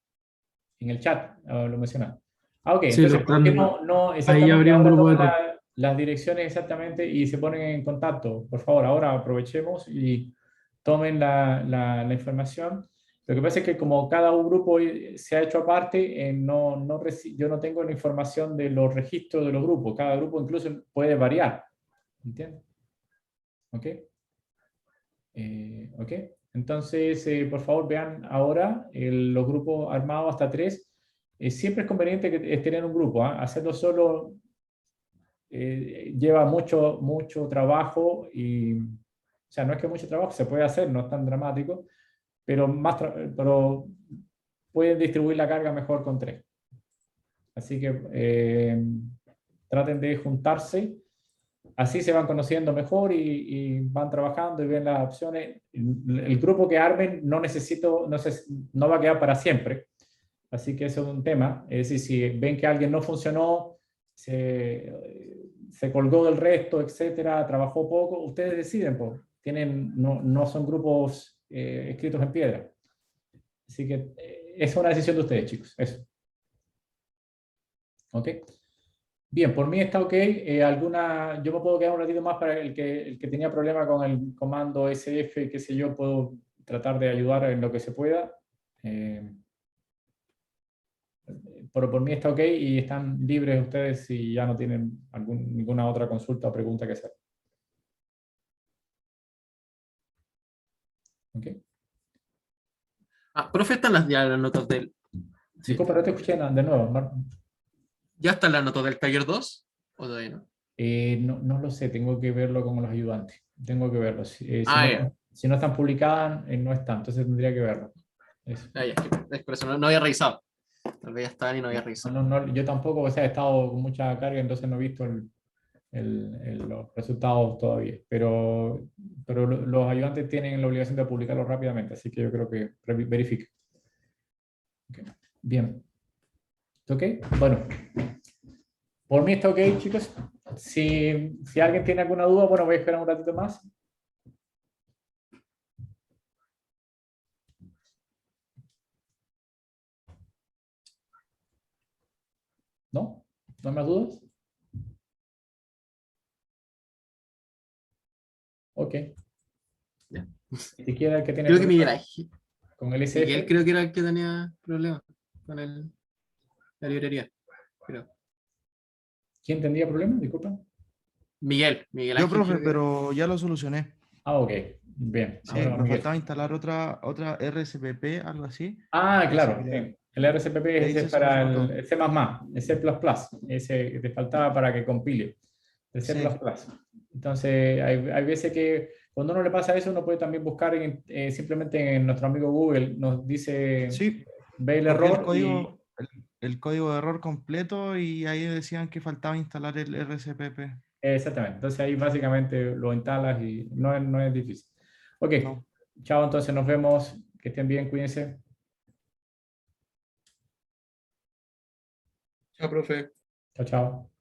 en el chat, lo mencionaste. Ah, ok, Sí, entonces, ¿por qué no ahí exactamente habría un ahora grupo de toman 3. las direcciones exactamente y se ponen en contacto? Por favor, ahora aprovechemos y tomen la información. Lo que pasa es que como cada un grupo se ha hecho aparte, yo no tengo la información de los registros de los grupos. Cada grupo incluso puede variar. ¿Entiendes? ¿Ok? ¿Ok? Entonces, por favor, vean ahora los grupos armados hasta 3. Siempre es conveniente tener un grupo. Hacerlo solo lleva mucho trabajo y, o sea, no es que mucho trabajo, se puede hacer, no es tan dramático, pero pueden distribuir la carga mejor con 3. Así que traten de juntarse. Así se van conociendo mejor y van trabajando y ven las opciones. El grupo que armen no va a quedar para siempre. Así que eso es un tema. Es decir, si ven que alguien no funcionó, se colgó del resto, etcétera, trabajó poco, ustedes deciden, pues. No son grupos escritos en piedra. Así que es una decisión de ustedes, chicos. Eso. ¿Ok? Bien, por mí está ok. Yo me puedo quedar un ratito más para el que tenía problema con el comando SF, qué sé yo, puedo tratar de ayudar en lo que se pueda. Por mí está ok y están libres ustedes si ya no tienen ninguna otra consulta o pregunta que hacer. ¿Ok? Profe, están ya las notas del... Sí. Disculpa, no te escuché nada de nuevo. ¿Ya están las notas del taller 2? ¿O todavía no? No lo sé, tengo que verlo con los ayudantes. Tengo que verlo. Ya. Si no están publicadas, no están, entonces tendría que verlo. Eso. Ya. Es por eso no había revisado. Tal vez ya estaban y no había revisado. No, yo tampoco, o sea, he estado con mucha carga, entonces no he visto los resultados todavía. Pero los ayudantes tienen la obligación de publicarlo rápidamente, así que yo creo que verifique. Okay. Bien. ¿Ok? Bueno. Por mí está ok, chicos. Si alguien tiene alguna duda, bueno, voy a esperar un ratito más. ¿No? ¿No hay más dudas? Ok. Ya. Si quiere el que tiene Creo que problemas Miguel, con el SF. Miguel creo que era el que tenía problemas con la librería. Creo. ¿Quién tendría problemas? Disculpa. Miguel Yo, Ángel, profe, creo que- pero ya lo solucioné. Ok. Bien. Sí, Ahora, me Miguel. faltaba instalar otra RSPP, algo así. Claro. Así que Sí. El RCPP ahí es ese se para solucionó todo. el C++, el C++. Ese que te faltaba para que compile. El C++. Sí. Entonces, hay veces que cuando uno le pasa eso, uno puede también buscar simplemente en nuestro amigo Google, nos dice, Sí, ve el copié error el código de error completo y ahí decían que faltaba instalar el RSPP. Exactamente. Entonces ahí básicamente lo instalas y no es difícil. Ok, No. chao, entonces nos vemos. Que estén bien, cuídense. Chao, profe. Chao, chao.